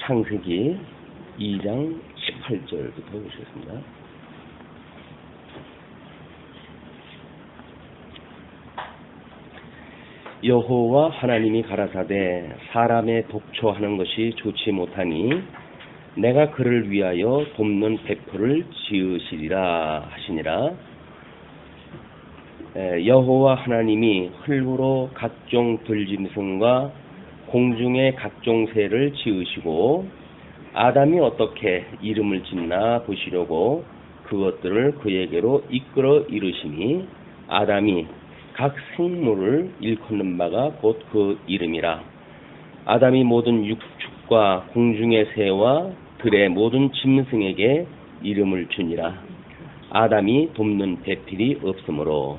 창세기 2장 18절부터 보시겠습니다. 여호와 하나님이 가라사대 사람의 독초하는 것이 좋지 못하니 내가 그를 위하여 돕는 배포를 지으시리라 하시니라. 여호와 하나님이 흙으로 각종 들짐승과 공중의 각종 새를 지으시고 아담이 어떻게 이름을 짓나 보시려고 그것들을 그에게로 이끌어 이르시니 아담이 각 생물을 일컫는 바가 곧 그 이름이라. 아담이 모든 육축과 공중의 새와 들의 모든 짐승에게 이름을 주니라. 아담이 돕는 배필이 없으므로.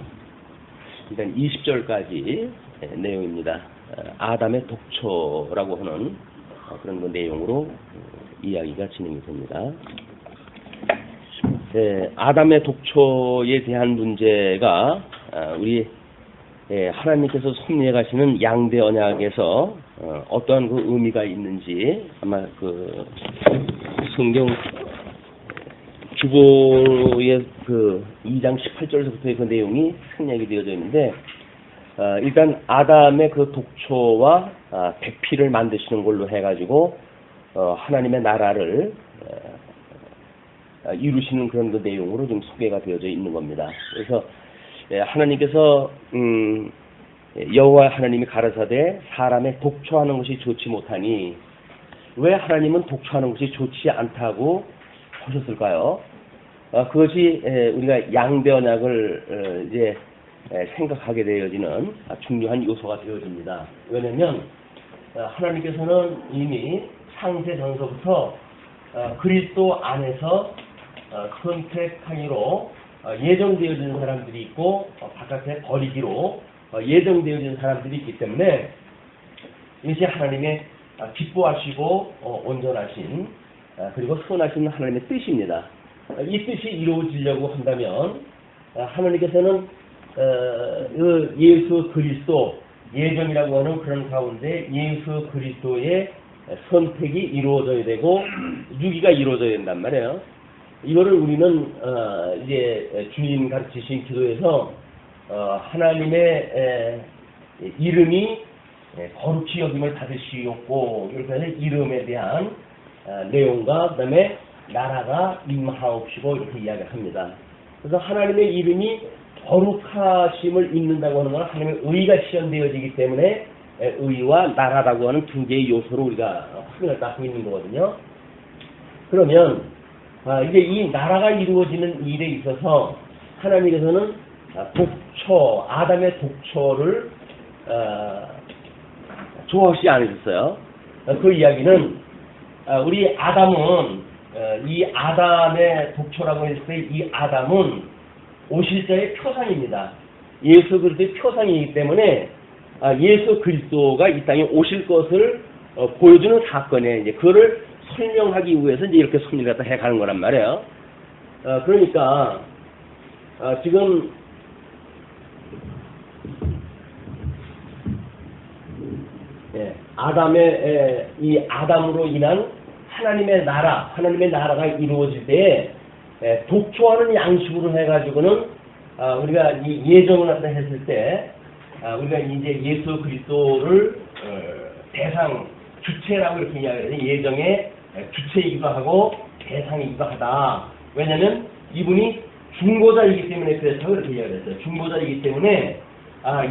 일단 20절까지 내용입니다. 아담의 독초라고 하는 그런 그 내용으로 이야기가 진행이 됩니다. 아담의 독초에 대한 문제가 우리 하나님께서 섭리해 가시는 양대 언약에서 어떠한 그 의미가 있는지 아마 그 성경 주보의 그 2장 18절부터의 그 내용이 생략이 되어져 있는데, 일단 아담의 그 독초와 백피를 만드시는 걸로 해가지고 하나님의 나라를 이루시는 그런 그 내용으로 좀 소개가 되어져 있는 겁니다. 그래서 하나님께서 여호와 하나님이 가라사대 사람의 독초하는 것이 좋지 못하니, 왜 하나님은 독초하는 것이 좋지 않다고 하셨을까요? 그것이 우리가 양대 언약을 이제 생각하게 되어지는 중요한 요소가 되어집니다. 왜냐하면 하나님께서는 이미 창세전서부터 그리스도 안에서 선택하기로 예정되어진 사람들이 있고 바깥에 버리기로 예정되어진 사람들이 있기 때문에 이것이 하나님의 기뻐하시고 온전하신 그리고 선하신 하나님의 뜻입니다. 이 뜻이 이루어지려고 한다면 하나님께서는 예수 그리스도, 예정이라고 하는 그런 가운데 예수 그리스도의 선택이 이루어져야 되고 유기가 이루어져야 된단 말이에요. 이거를 우리는 이제 주님 가르치신 기도에서 하나님의 이름이 거룩히 여김을 받으시옵고, 이렇게 해서 이름에 대한 내용과 그다음에 나라가 임하옵시고 이렇게 이야기합니다. 그래서 하나님의 이름이 거룩하심을 입는다고 하는 건 하나님의 의가 실현되어지기 때문에 의와 나라라고 하는 두 개의 요소로 우리가 확인을 딱 하고 있는 거거든요. 그러면 이제 이 나라가 이루어지는 일에 있어서 하나님께서는 독초, 아담의 독초를 좋아하시지 않으셨어요. 그 이야기는 우리 아담은 이 아담의 독초라고 했을 때 이 아담은 오실 자의 표상입니다. 예수 그리스도의 표상이기 때문에 예수 그리스도가 이 땅에 오실 것을 보여주는 사건에 이제 그거를 설명하기 위해서 이제 이렇게 섭리를 갖다 해가는 거란 말이에요. 그러니까 지금 아담의 이 아담으로 인한 하나님의 나라가 이루어질 때 독초하는 양식으로 해가지고는 우리가 이 예정을 갖다 했을 때 우리가 이제 예수 그리스도를 대상 주체라고 이렇게 이야기해요. 예정의 주체이기도 하고 대상이기도 하다. 왜냐하면 이분이 중보자이기 때문에 그렇다고 이렇게 이야기했어요. 중보자이기 때문에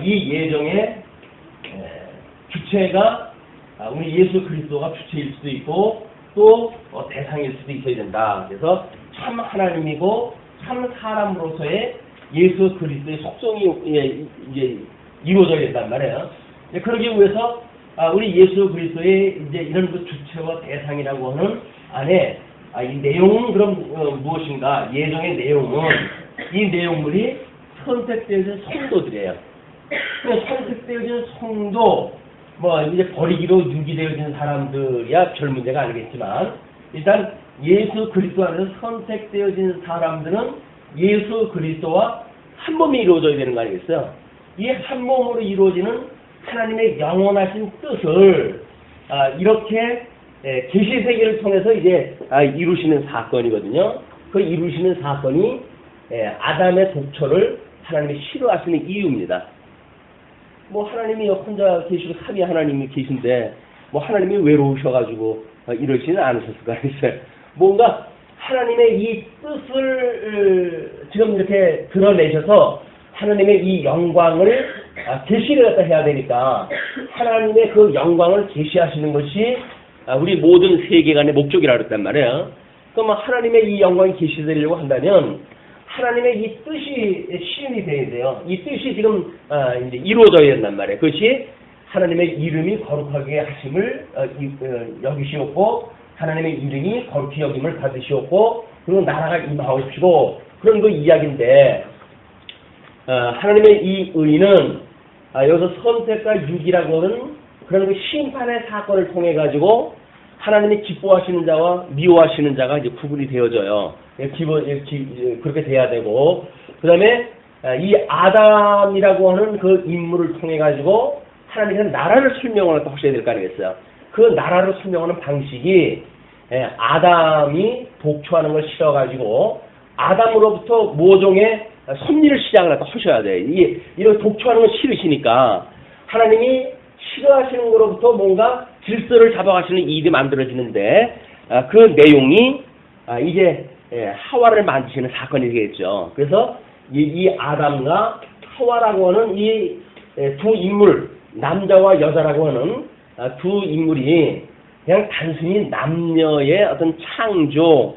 이 예정의 주체가 우리 예수 그리스도가 주체일 수도 있고 또 대상일 수도 있어야 된다. 그래서 참 하나님이고 참 사람으로서의 예수 그리스도의 속성이 이제 이루어져야 된단 말이에요. 그러기 위해서 우리 예수 그리스도의 이제 이런 그 주체와 대상이라고 하는 안에 이 내용은 그럼 무엇인가? 예정의 내용은 이 내용물이 선택되어진 성도들이에요. 선택되어진 성도, 이제 버리기로 유기되어진 사람들이야 별 문제가 아니겠지만, 일단 예수 그리스도 안에서 선택되어진 사람들은 예수 그리스도와 한 몸이 이루어져야 되는 거 아니겠어요? 이 한 몸으로 이루어지는 하나님의 영원하신 뜻을 이렇게 계시 세계를 통해서 이제 이루시는 사건이거든요. 그 이루시는 사건이 아담의 독처를 하나님이 싫어하시는 이유입니다. 뭐 하나님이 혼자 계시고 삼위 하나님이 계신데 뭐 하나님이 외로우셔가지고 이러지는 않으셨을 거 아니겠어요. 뭔가 하나님의 이 뜻을 지금 이렇게 드러내셔서 하나님의 이 영광을 계시를 갖다 해야 되니까 하나님의 그 영광을 계시하시는 것이 우리 모든 세계관의 목적이라고 그랬단 말이에요. 그럼 하나님의 이 영광이 계시되려고 한다면 하나님의 이 뜻이 시인이 돼야 돼요. 이 뜻이 지금 이제 이루어져야 된단 말이에요. 그것이 하나님의 이름이 거룩하게 하심을 여기시었고 하나님의 이름이 거룩히 여김을 받으시었고 그리고 나라가 임하옵시고 그런 그 이야기인데 하나님의 이 의는 여기서 선택과 유기라고 하는 그런 그 심판의 사건을 통해 가지고 하나님이 기뻐하시는 자와 미워하시는 자가 이제 구분이 되어져요. 그렇게 돼야 되고 그 다음에 이 아담이라고 하는 그 인물을 통해 가지고 하나님께서 나라를 설명을 또 하셔야 될 거 아니겠어요. 그 나라를 설명하는 방식이 아담이 독초하는 걸 싫어가지고 아담으로부터 모종의 섭리를 시작을 하셔야 돼. 이런 독초하는 걸 싫으시니까 하나님이 싫어하시는 거로부터 뭔가 질서를 잡아가시는 일이 만들어지는데 그 내용이 이제 하와를 만드시는 사건이 되겠죠. 그래서 이 아담과 하와라고 하는 이 두 인물, 남자와 여자라고 하는 두 인물이 그냥 단순히 남녀의 어떤 창조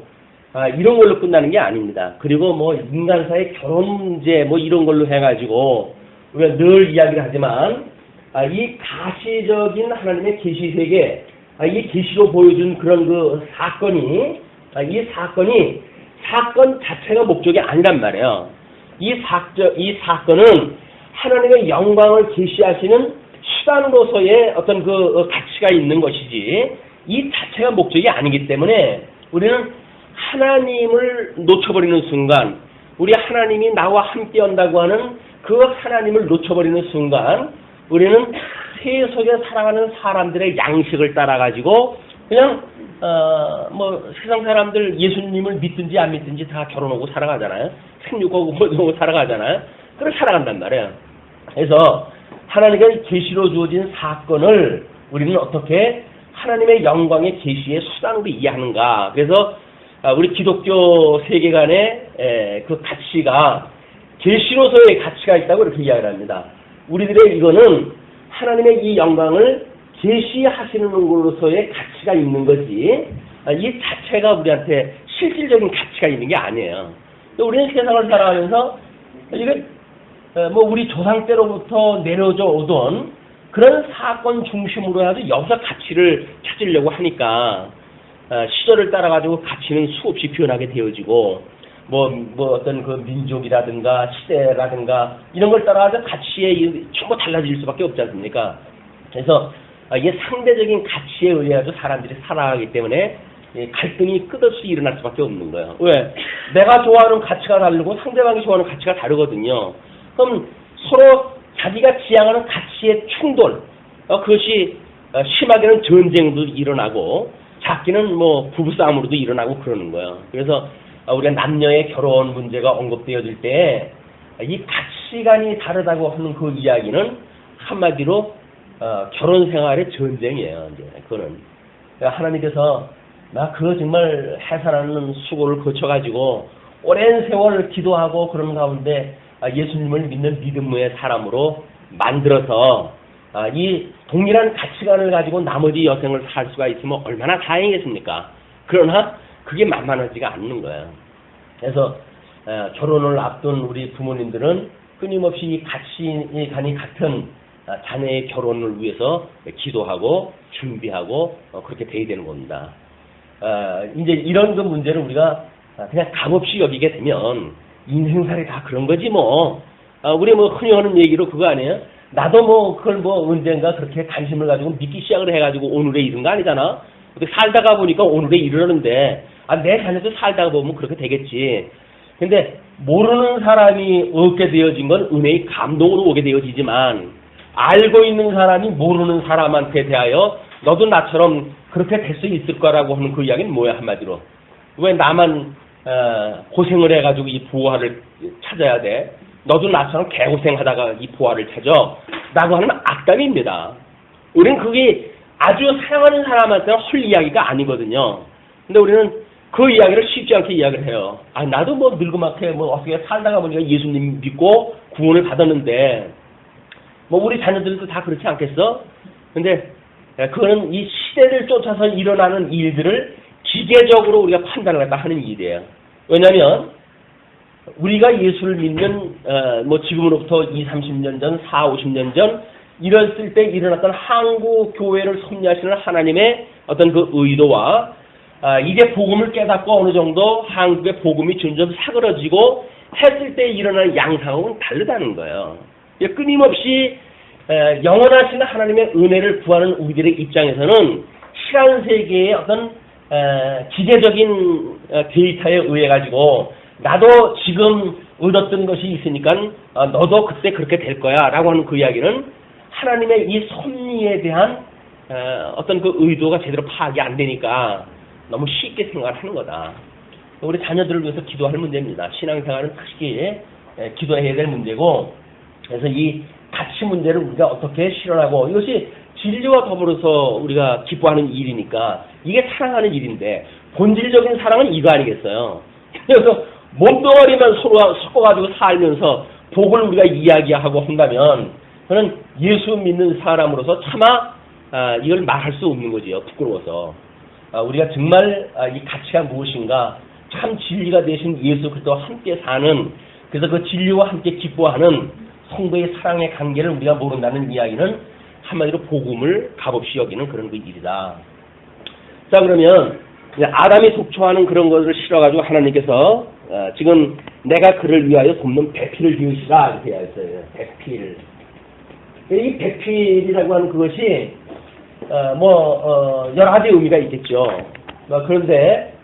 이런 걸로 끝나는 게 아닙니다. 그리고 뭐 인간 사이의 결혼 문제 뭐 이런 걸로 해가지고 우리가 늘 이야기를 하지만 이 가시적인 하나님의 계시 세계, 이 계시로 보여준 그런 그 사건이 이 사건 자체가 목적이 아니란 말이에요. 이 사건은 하나님의 영광을 계시하시는 수단으로서의 어떤 그 가치가 있는 것이지 이 자체가 목적이 아니기 때문에 우리는 하나님을 놓쳐버리는 순간 우리 하나님이 나와 함께 한다고 하는 그 하나님을 놓쳐버리는 순간 우리는 세속에 살아가는 사람들의 양식을 따라가지고 그냥 뭐 세상 사람들 예수님을 믿든지 안 믿든지 다 결혼하고 살아가잖아요. 생육하고 뭐하고 살아가잖아요. 그걸 살아간단 말이에요. 그래서 하나님의 계시로 주어진 사건을 우리는 어떻게 하나님의 영광의 계시의 수단으로 이해하는가. 그래서 우리 기독교 세계관의 그 가치가 계시로서의 가치가 있다고 이렇게 이야기를 합니다. 우리들의 이거는 하나님의 이 영광을 계시하시는 것으로서의 가치가 있는 거지 이 자체가 우리한테 실질적인 가치가 있는 게 아니에요. 우리는 세상을 살아가면서 이게 뭐 우리 조상 때로부터 내려져 오던 그런 사건 중심으로 해서 여기서 가치를 찾으려고 하니까 시절을 따라 가지고 가치는 수없이 변하게 되어지고 뭐 어떤 그 민족이라든가 시대라든가 이런 걸 따라가서 가치에 전부 달라질 수밖에 없지 않습니까? 그래서 이게 상대적인 가치에 의해서 사람들이 살아가기 때문에 갈등이 끝없이 일어날 수밖에 없는 거예요. 왜? 내가 좋아하는 가치가 다르고 상대방이 좋아하는 가치가 다르거든요. 그럼 서로 자기가 지향하는 가치의 충돌, 그것이 심하게는 전쟁도 일어나고 작게는 뭐 부부싸움으로도 일어나고 그러는 거예요. 그래서 우리가 남녀의 결혼 문제가 언급되어질 때 이 가치관이 다르다고 하는 그 이야기는 한마디로 결혼 생활의 전쟁이에요. 이제 그거는 하나님께서 나 그거 정말 해산하는 수고를 거쳐가지고 오랜 세월 기도하고 그런 가운데 예수님을 믿는 믿음의 사람으로 만들어서 이 동일한 가치관을 가지고 나머지 여생을 살 수가 있으면 얼마나 다행이겠습니까? 그러나 그게 만만하지가 않는 거예요. 그래서 결혼을 앞둔 우리 부모님들은 끊임없이 가치관이 같은 자녀의 결혼을 위해서 기도하고 준비하고 그렇게 돼야 되는 겁니다. 이제 이런 그 문제를 우리가 그냥 값없이 여기게 되면 인생살이 다 그런 거지 뭐. 우리 뭐 흔히 하는 얘기로 그거 아니에요? 나도 뭐 그걸 뭐 언젠가 그렇게 관심을 가지고 믿기 시작을 해가지고 오늘에 이른 거 아니잖아. 근데 살다가 보니까 오늘에 이르는데 내 자녀도 살다가 보면 그렇게 되겠지. 근데 모르는 사람이 얻게 되어진 건 은혜의 감동으로 오게 되어지지만 알고 있는 사람이 모르는 사람한테 대하여 너도 나처럼 그렇게 될 수 있을 거라고 하는 그 이야기는 뭐야 한마디로. 왜 나만 고생을 해가지고 이 보화를 찾아야 돼? 너도 나처럼 개고생하다가 이 보화를 찾아? 라고 하는 악담입니다. 우리는 그게 아주 사랑하는 사람한테는 헐 이야기가 아니거든요. 근데 우리는 그 이야기를 쉽지 않게 이야기를 해요. 아, 나도 뭐 늙음하게 뭐 어떻게 살다가 보니까 예수님 믿고 구원을 받았는데, 뭐 우리 자녀들도 다 그렇지 않겠어? 근데 그거는 이 시대를 쫓아서 일어나는 일들을 기계적으로 우리가 판단을 갖다 하는 일이에요. 왜냐하면 우리가 예수를 믿는 뭐 지금으로부터 20, 30년 전, 40, 50년 전 이랬을 때 일어났던 한국 교회를 섭리하시는 하나님의 어떤 그 의도와 이제 복음을 깨닫고 어느 정도 한국의 복음이 점점 사그러지고 했을 때 일어나는 양상은 다르다는 거예요. 끊임없이 영원하신 하나님의 은혜를 구하는 우리들의 입장에서는 시간 세계의 어떤 기계적인 데이터에 의해 가지고 나도 지금 얻었던 것이 있으니까 너도 그때 그렇게 될 거야 라고 하는 그 이야기는 하나님의 이 섭리에 대한 어떤 그 의도가 제대로 파악이 안 되니까 너무 쉽게 생각하는 거다. 우리 자녀들을 위해서 기도할 문제입니다. 신앙생활은 특히 기도해야 될 문제고, 그래서 이 가치 문제를 우리가 어떻게 실현하고, 이것이 진리와 더불어서 우리가 기뻐하는 일이니까 이게 사랑하는 일인데, 본질적인 사랑은 이거 아니겠어요? 그래서 몸뚱아리만 서로 섞어가지고 살면서 복을 우리가 이야기하고 한다면 그는 예수 믿는 사람으로서 차마 이걸 말할 수 없는 거지요. 부끄러워서. 우리가 정말 이 가치가 무엇인가, 참 진리가 되신 예수 그리스도와 함께 사는, 그래서 그 진리와 함께 기뻐하는 성도의 사랑의 관계를 우리가 모른다는 이야기는 한마디로 복음을 값없이 여기는 그런 그 일이다. 자, 그러면 아담이 독초하는 그런 것을 실어가지고 하나님께서 지금 내가 그를 위하여 돕는 배필을 지으시라 이렇게 되어 있어요. 배필. 이 배필이라고 하는 그것이 여러 가지 의미가 있겠죠. 그런데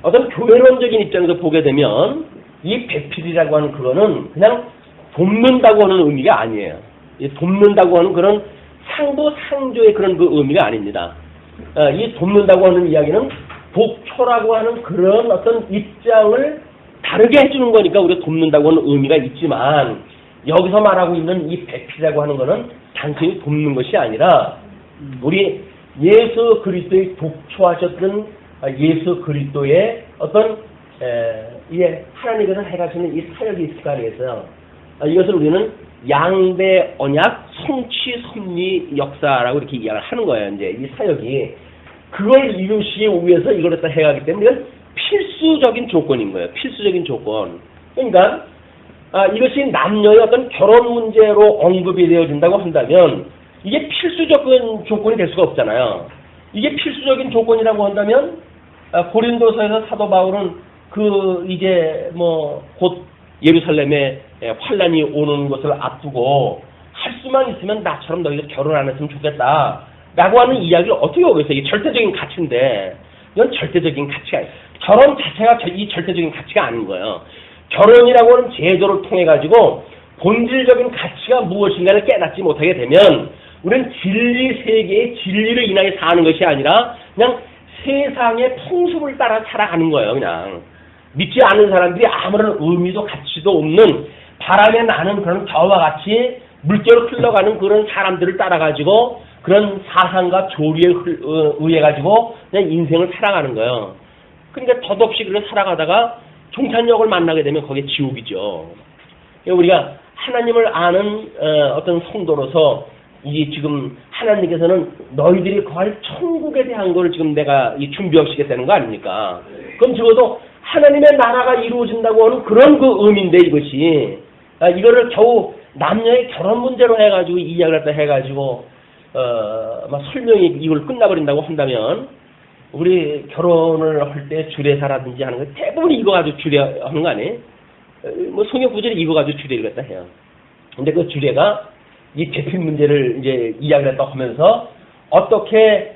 어떤 교회론적인 입장에서 보게 되면 이 배필이라고 하는 그거는 그냥 돕는다고 하는 의미가 아니에요. 이 돕는다고 하는 그런 상부상조의 그런 그 의미가 아닙니다. 이 돕는다고 하는 이야기는 독초라고 하는 그런 어떤 입장을 다르게 해주는 거니까 우리가 돕는다고 하는 의미가 있지만, 여기서 말하고 있는 이 배필이라고 하는 거는 단순히 돕는 것이 아니라 우리 예수 그리스도의 독초하셨던 예수 그리스도의 어떤 하나님께서 해가시는 이 사역이 있을 거 아니겠어요? 이것을 우리는 양대 언약 성취 섭리 역사라고 이렇게 이야기를 하는 거예요. 이제 이 사역이 그걸 이루시기 위해서 이걸 갖다 해가기 때문에 이건 필수적인 조건인 거예요. 필수적인 조건. 그러니까 이것이 남녀의 어떤 결혼 문제로 언급이 되어진다고 한다면 이게 필수적인 조건이 될 수가 없잖아요. 이게 필수적인 조건이라고 한다면 고린도서에서 사도 바울은 이제 곧 예루살렘에 환란이 오는 것을 앞두고 할 수만 있으면 나처럼 너희들 결혼 안 했으면 좋겠다 라고 하는 이야기를 어떻게 오겠어요? 이게 절대적인 가치인데, 이건 절대적인 가치가 아니에요. 결혼 자체가 이 절대적인 가치가 아닌 거예요. 결혼이라고 하는 제도를 통해 가지고 본질적인 가치가 무엇인가를 깨닫지 못하게 되면 우리는 진리 세계의 진리를 인하여 사는 것이 아니라 그냥 세상의 풍습을 따라 살아가는 거예요. 그냥 믿지 않는 사람들이 아무런 의미도 가치도 없는 바람에 나는 그런 겨와 같이 물결 흘러가는 그런 사람들을 따라 가지고 그런 사상과 조리에 의해 가지고 그냥 인생을 살아가는 거예요. 그러니까 덧없이 그렇게 살아가다가 종탄역을 만나게 되면 거기에 지옥이죠. 우리가 하나님을 아는 어떤 성도로서 이 지금 하나님께서는 너희들이 거할 천국에 대한 걸 지금 내가 준비하시겠다는 거 아닙니까? 그럼 적어도 하나님의 나라가 이루어진다고 하는 그런 그 의미인데 이것이 이거를 겨우 남녀의 결혼 문제로 해가지고 이야기를 갖다 해가지고 막 설명이 이걸 끝나버린다고 한다면 우리 결혼을 할 때 주례사라든지 하는 거 대부분 이거 가지고 주례하는 거 아니에요? 성역 구절이 이거 가지고 주례를 갖다 해요. 근데 그 주례가 이 대필 문제를 이제 이야기를 했다고 하면서 어떻게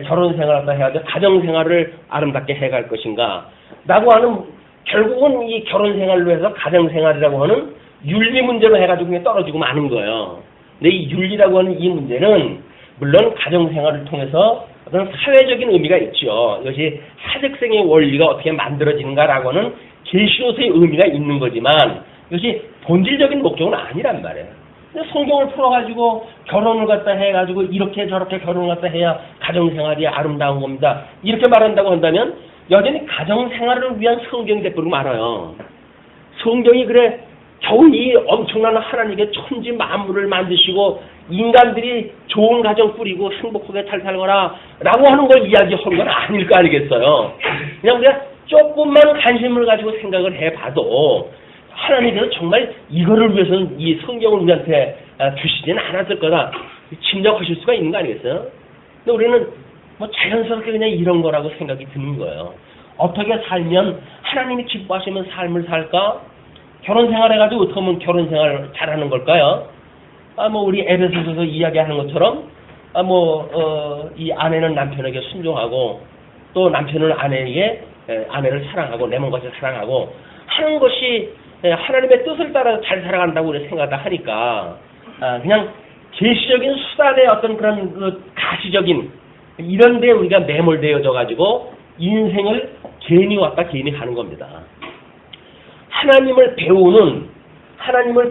결혼 생활을 갖다 해야 돼? 가정 생활을 아름답게 해갈 것인가? 라고 하는, 결국은 이 결혼 생활로 해서 가정 생활이라고 하는 윤리 문제로 해가지고 그냥 떨어지고 마는 거예요. 근데 이 윤리라고 하는 이 문제는 물론 가정생활을 통해서 어떤 사회적인 의미가 있죠. 이것이 사적생의 원리가 어떻게 만들어지는가라고는 계시로서의 의미가 있는 거지만 이것이 본질적인 목적은 아니란 말이에요. 성경을 풀어가지고 결혼을 갖다 해가지고 이렇게 저렇게 결혼을 갖다 해야 가정생활이 아름다운 겁니다. 이렇게 말한다고 한다면 여전히 가정생활을 위한 성경이 되도록 말아요. 성경이 그래 겨우 이 엄청난 하나님의 천지 만물을 만드시고 인간들이 좋은 가정 꾸리고 행복하게 잘 살거라 라고 하는 걸 이야기한 건 아닐 거 아니겠어요. 그냥 우리가 조금만 관심을 가지고 생각을 해봐도 하나님께서 정말 이거를 위해서는 이 성경을 우리한테 주시지는 않았을 거다 짐작하실 수가 있는 거 아니겠어요? 근데 우리는 뭐 자연스럽게 그냥 이런 거라고 생각이 드는 거예요. 어떻게 살면 하나님이 기뻐하시는 삶을 살까? 결혼 생활 해가지고 어떻게 하면 결혼 생활 잘하는 걸까요? 뭐 우리 에베소서에서 이야기하는 것처럼 이 아내는 남편에게 순종하고 또 남편은 아내를 사랑하고 내 몸같이 사랑하고 하는 것이 하나님의 뜻을 따라 잘 살아간다고 우리 생각을 하니까 그냥 계시적인 수단의 어떤 그런 그 가시적인 이런 데 우리가 매몰되어져 가지고 인생을 괜히 왔다 괜히 가는 겁니다. 하나님을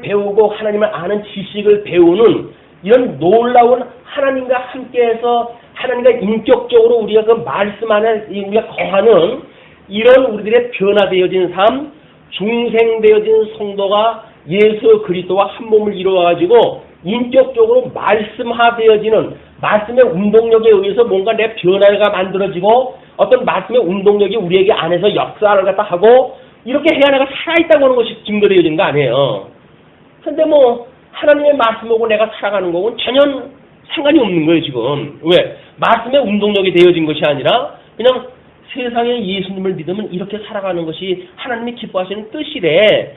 배우고 하나님을 아는 지식을 배우는 이런 놀라운 하나님과 함께해서 하나님과 인격적으로 우리가 그 말씀 안에 우리가 거하는 이런 우리들의 변화되어진 삶, 중생되어진 성도가 예수 그리스도와 한 몸을 이루어가지고 인격적으로 말씀화되어지는 말씀의 운동력에 의해서 뭔가 내 변화가 만들어지고 어떤 말씀의 운동력이 우리에게 안에서 역사를 갖다 하고 이렇게 해야 내가 살아있다고 하는 것이 증거되어지는 거 아니에요. 근데 뭐 하나님의 말씀하고 내가 살아가는 거는 전혀 상관이 없는 거예요 지금. 왜? 말씀의 운동력이 되어진 것이 아니라 그냥 세상에 예수님을 믿으면 이렇게 살아가는 것이 하나님이 기뻐하시는 뜻이래.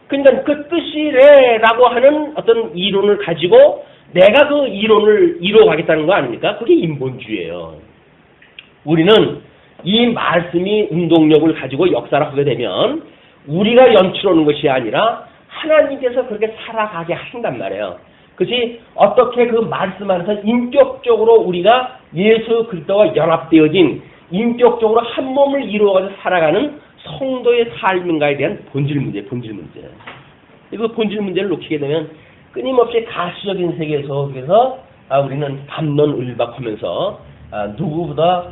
그러니까 그 뜻이래라고 하는 어떤 이론을 가지고 내가 그 이론을 이루어가겠다는 거 아닙니까? 그게 인본주의예요. 우리는 이 말씀이 운동력을 가지고 역사를 하게 되면 우리가 연출하는 것이 아니라 하나님께서 그렇게 살아가게 하신단 말이에요. 그것이 어떻게 그 말씀 안에서 인격적으로 우리가 예수 그리스도와 연합되어진 인격적으로 한 몸을 이루어가지고 살아가는 성도의 삶인가에 대한 본질 문제. 이거 본질 문제를 놓치게 되면 끊임없이 가시적인 세계에서 그래서 우리는 담론을박하면서 누구보다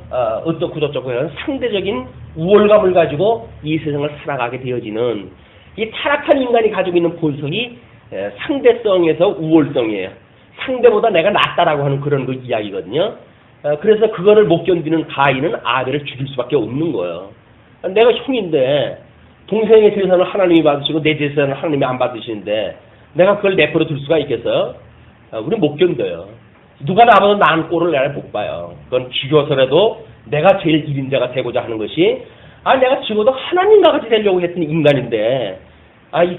어떻고 저쩌고 하는 상대적인 우월감을 가지고 이 세상을 살아가게 되어지는 이 타락한 인간이 가지고 있는 본성이 상대성에서 우월성이에요. 상대보다 내가 낫다라고 하는 그런 그 이야기거든요. 그래서 그거를 못 견디는 가인은 아벨을 죽일 수밖에 없는 거예요. 내가 형인데 동생의 제사는 하나님이 받으시고 내 제사는 하나님이 안 받으시는데 내가 그걸 내버려 둘 수가 있겠어요? 우리는 못 견뎌요. 누가 나보다 나은 꼴을 내가 못 봐요. 그건 죽여서라도 내가 제일 1인자가 되고자 하는 것이 내가 죽어도 하나님과 같이 되려고 했던 인간인데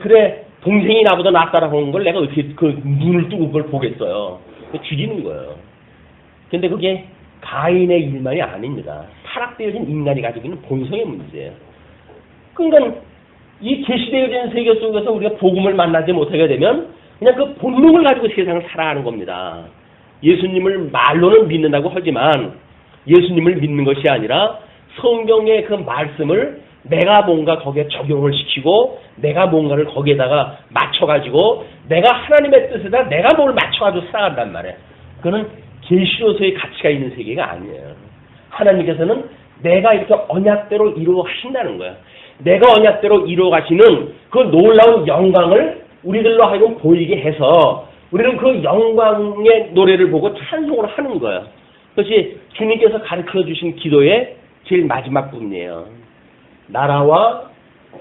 그래 동생이 나보다 낫다라고 하는 걸 내가 어떻게 그 눈을 뜨고 그걸 보겠어요. 죽이는 거예요. 근데 그게 가인의 일만이 아닙니다. 타락되어진 인간이 가지고 있는 본성의 문제예요. 그러니까 이 계시되어진 세계 속에서 우리가 복음을 만나지 못하게 되면 그냥 그 본능을 가지고 세상을 살아가는 겁니다. 예수님을 말로는 믿는다고 하지만 예수님을 믿는 것이 아니라 성경의 그 말씀을 내가 뭔가 거기에 적용을 시키고 내가 뭔가를 거기에다가 맞춰가지고 내가 하나님의 뜻에다 내가 뭘 맞춰가지고 살아간단 말이에요. 그거는 계시로서의 가치가 있는 세계가 아니에요. 하나님께서는 내가 이렇게 언약대로 이루어 가신다는 거예요. 내가 언약대로 이루어 가시는 그 놀라운 영광을 우리들로 하여금 보이게 해서 우리는 그 영광의 노래를 보고 찬송을 하는 거예요. 그것이 주님께서 가르쳐 주신 기도의 제일 마지막 부분이에요. 나라와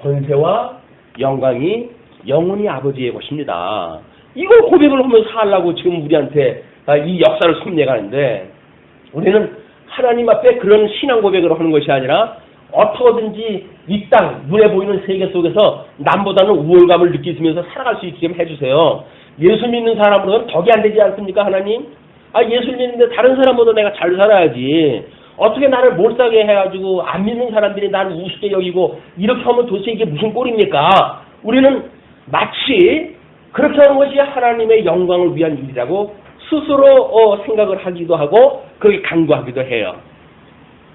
권세와 영광이 영원히 아버지의 것입니다. 이걸 고백을 하면서 살라고 지금 우리한테 이 역사를 섭리해가는데 우리는 하나님 앞에 그런 신앙 고백을 하는 것이 아니라 어떻게든지 이 땅 눈에 보이는 세계 속에서 남보다는 우월감을 느끼면서 살아갈 수 있게 해주세요. 예수 믿는 사람으로는 덕이 안 되지 않습니까 하나님? 예수 믿는데 다른 사람보다 내가 잘 살아야지. 어떻게 나를 몰살게 해가지고 안 믿는 사람들이 나를 우습게 여기고 이렇게 하면 도대체 이게 무슨 꼴입니까? 우리는 마치 그렇게 하는 것이 하나님의 영광을 위한 일이라고 스스로 생각을 하기도 하고 그렇게 간구하기도 해요.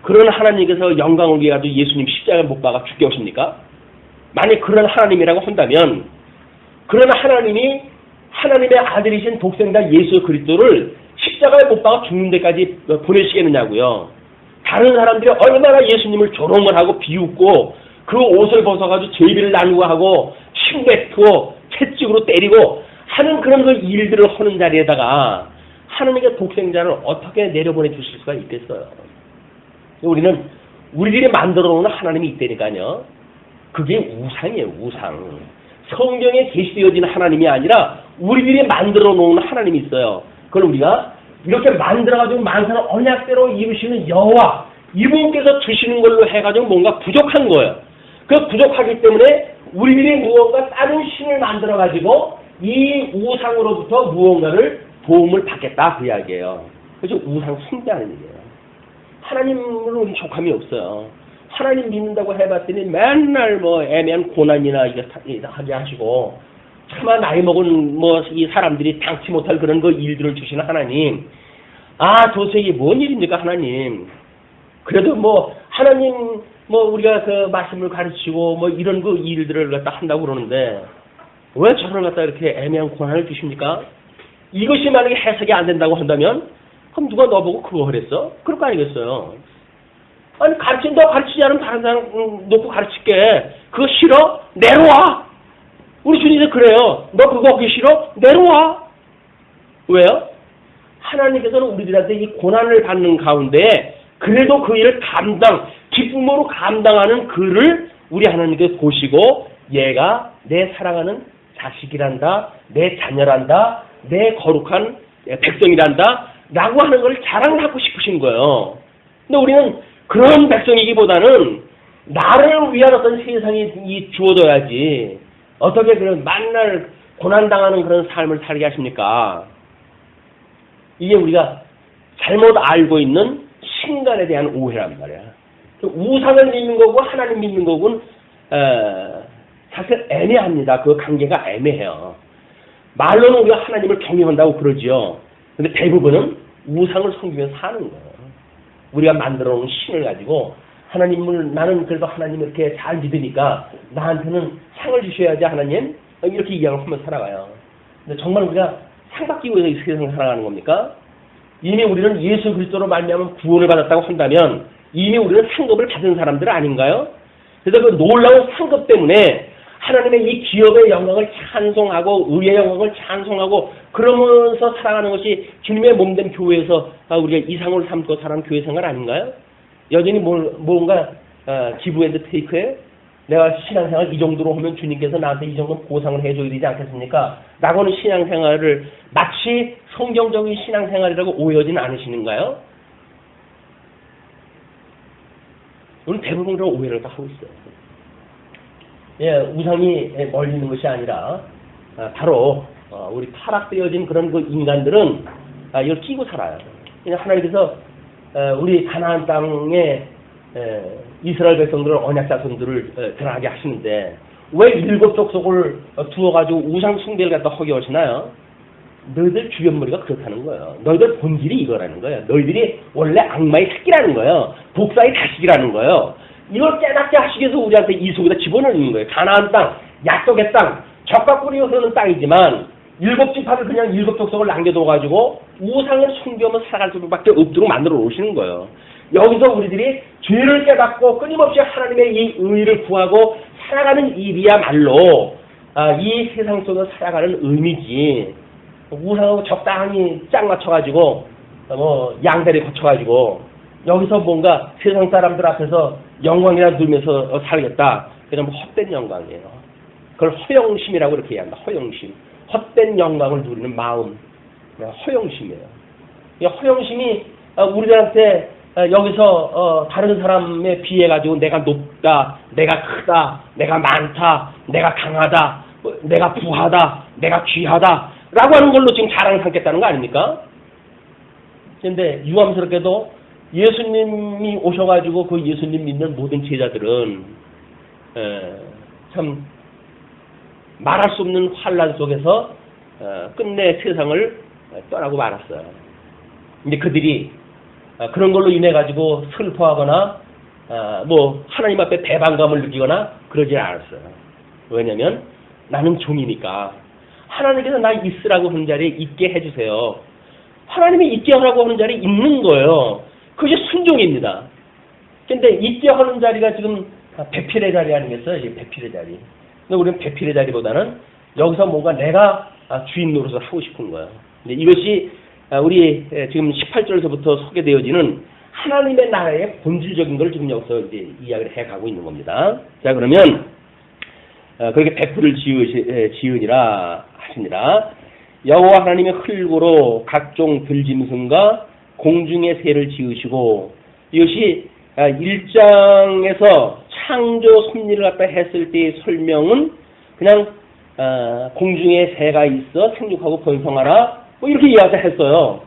그런 하나님께서 영광을 위하여 예수님 십자가에 못 박아 죽게 오십니까? 만약 그런 하나님이라고 한다면 그런 하나님이 하나님의 아들이신 독생자 예수 그리스도를 십자가에 못 박아 죽는 데까지 보내시겠느냐고요. 다른 사람들이 얼마나 예수님을 조롱을 하고 비웃고 그 옷을 벗어가지고 제비를 나누고 하고 침뱉고 채찍으로 때리고 하는 그런 그 일들을 하는 자리에다가 하나님의 독생자를 어떻게 내려보내 주실 수가 있겠어요. 우리는 우리들이 만들어 놓은 하나님이 있다니까요. 그게 우상이에요. 우상. 성경에 계시되어진 하나님이 아니라 우리들이 만들어 놓은 하나님이 있어요. 그걸 우리가 이렇게 만들어가지고 만사를 언약대로 이루시는 여호와 이분께서 주시는 걸로 해가지고 뭔가 부족한 거예요. 그 부족하기 때문에 우리들이 무언가 다른 신을 만들어가지고 이 우상으로부터 무언가를 도움을 받겠다 그 이야기예요. 그래서 우상 숭배하는 얘기예요. 하나님으로 우리 족함이 없어요. 하나님 믿는다고 해봤더니 맨날 뭐 애매한 고난이나 하게 하시고 차마 나이 먹은 뭐 이 사람들이 당치 못할 그런 그 일들을 주시는 하나님. 아 도대체 이게 뭔 일입니까 하나님. 그래도 뭐 하나님 뭐 우리가 그 말씀을 가르치고 뭐 이런 그 일들을 갖다 한다고 그러는데 왜 저를 갖다 이렇게 애매한 고난을 주십니까? 이것이 만약에 해석이 안 된다고 한다면 그럼 누가 너보고 그거 그랬어? 그럴 거 아니겠어요. 아니 너 가르치지 않으면 다른 사람 놓고 가르칠게. 그거 싫어? 내려와. 우리 주님이 그래요. 너 그거 하기 싫어? 내려와. 왜요? 하나님께서는 우리들한테 이 고난을 받는 가운데 그래도 그 일을 기쁨으로 감당하는 그를 우리 하나님께서 보시고 얘가 내 사랑하는 자식이란다, 내 자녀란다, 내 거룩한 백성이란다 라고 하는 걸 자랑을 하고 싶으신 거예요. 근데 우리는 그런 백성이기보다는 나를 위한 어떤 세상이 주어져야지 어떻게 그런 만날 고난당하는 그런 삶을 살게 하십니까? 이게 우리가 잘못 알고 있는 신간에 대한 오해란 말이야. 우상을 믿는 거고 하나님 믿는 거고는 사실 애매합니다. 그 관계가 애매해요. 말로는 우리가 하나님을 경외한다고 그러지요. 근데 대부분은 우상을 섬기면서 사는 거예요. 우리가 만들어 놓은 신을 가지고 나는 그래도 하나님을 이렇게 잘 믿으니까 나한테는 상을 주셔야지 하나님 이렇게 이야기를 하면서 살아가요. 근데 정말 우리가 상 받기 위해서 이 세상을 살아가는 겁니까? 이미 우리는 예수 그리스도로 말미암아 구원을 받았다고 한다면 이미 우리는 상급을 받은 사람들 아닌가요? 그래서 그 놀라운 상급 때문에 하나님의 이 기업의 영광을 찬송하고 의의 영광을 찬송하고 그러면서 살아가는 것이 주님의 몸된 교회에서 우리가 이상을 삼고 살아가는 교회 생활 아닌가요? 여전히 뭔가 기브 앤드 테이크에 내가 신앙생활 이 정도로 하면 주님께서 나한테 이 정도 보상을 해줘야 되지 않겠습니까? 라고는 신앙생활을 마치 성경적인 신앙생활이라고 오해하지는 않으시는가요? 우리는 대부분 그런 오해를 다 하고 있어요. 예, 우상이 멀리 있는 것이 아니라 바로 우리 타락되어진 그런 그 인간들은 이걸 끼고 살아요. 그냥 하나님께서 우리 가나안 땅에 이스라엘 백성들을 언약 자손들을 들어가게 하시는데 왜 일곱 족속을 두어가지고 우상 숭배를 갖다 하게 하시나요? 너희들 주변머리가 그렇다는 거예요. 너희들 본질이 이거라는 거예요. 너희들이 원래 악마의 새끼라는 거예요. 독사의 자식이라는 거예요. 이걸 깨닫게 하시기 위해서 우리한테 이 속에다 집어넣는 거예요. 가나안 땅, 약속의 땅, 적과 꿀이 흐르는 땅이지만 일곱 지파를 그냥 일곱 족속을 남겨둬가지고 우상을 숨겨면 살아갈 수밖에 없도록 만들어 놓으시는 거예요. 여기서 우리들이 죄를 깨닫고 끊임없이 하나님의 이 의를 구하고 살아가는 일이야말로 이 세상 속에서 살아가는 의미지. 우상하고 적당히 짝 맞춰가지고 양다리 거쳐가지고 여기서 뭔가 세상 사람들 앞에서 영광이라 누리면서 살겠다. 그냥 헛된 영광이에요. 그걸 허영심이라고 이렇게 얘기한다. 허영심. 헛된 영광을 누리는 마음. 허영심이에요. 이 허영심이 우리들한테 여기서 다른 사람에 비해 가지고 내가 높다, 내가 크다, 내가 많다, 내가 강하다, 내가 부하다, 내가 귀하다 라고 하는 걸로 지금 자랑 삼겠다는 거 아닙니까? 그런데 유감스럽게도 예수님이 오셔가지고 그 예수님 믿는 모든 제자들은 참 말할 수 없는 환란 속에서 끝내 세상을 떠나고 말았어요. 이제 그들이 그런 걸로 인해 가지고 슬퍼하거나 뭐 하나님 앞에 배반감을 느끼거나 그러지 않았어요. 왜냐면 나는 종이니까 하나님께서 나 있으라고 하는 자리에 있게 해주세요. 하나님이 있게 하라고 하는 자리에 있는 거예요. 그게 순종입니다. 근데 있게 하는 자리가 지금 배필의 자리 아니겠어요? 이게 배필의 자리. 근데 우리는 배필의 자리보다는 여기서 뭔가 내가 주인 노릇을 하고 싶은 거예요. 근데 이것이 우리 지금 18절에서부터 소개되어지는 하나님의 나라의 본질적인 걸 지금 여기서 이제 이야기를 해가고 있는 겁니다. 자, 그러면 그렇게 배풀을 지으니라 하시니라. 여호와 하나님의 흙으로 각종 들짐승과 공중의 새를 지으시고, 이것이 1장에서 창조 섭리를 갖다 했을 때의 설명은 그냥 공중에 새가 있어 생육하고 번성하라 뭐 이렇게 이야기를 했어요.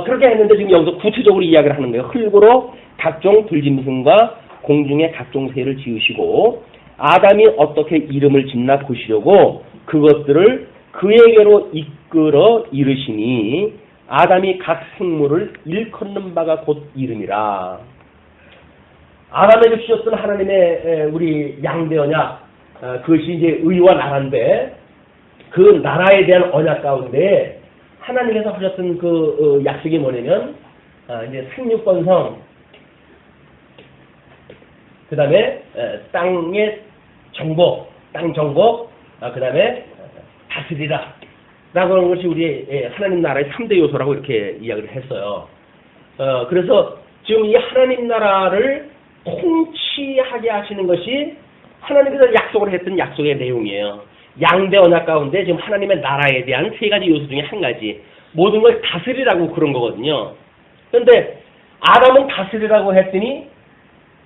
그렇게 했는데 지금 여기서 구체적으로 이야기를 하는 거예요. 흙으로 각종 들짐승과 공중의 각종 새를 지으시고, 아담이 어떻게 이름을 짓나 보시려고 그것들을 그에게로 이끌어 이르시니 아담이 각 생물을 일컫는 바가 곧 이름이라. 아담에게 주셨던 하나님의 우리 양대 언약, 그것이 이제 의와 나라인데, 그 나라에 대한 언약 가운데 하나님께서 하셨던 그 약속이 뭐냐면 이제 생육번성, 그 다음에 땅의 정복, 땅 정복, 그 다음에 다스리라 라고 하는 것이 우리 하나님 나라의 3대 요소라고 이렇게 이야기를 했어요. 그래서 지금 이 하나님 나라를 통치하게 하시는 것이 하나님께서 약속을 했던 약속의 내용이에요. 양대 언약 가운데 지금 하나님의 나라에 대한 세 가지 요소 중에 한 가지, 모든 걸 다스리라고 그런 거거든요. 그런데 아담은 다스리라고 했더니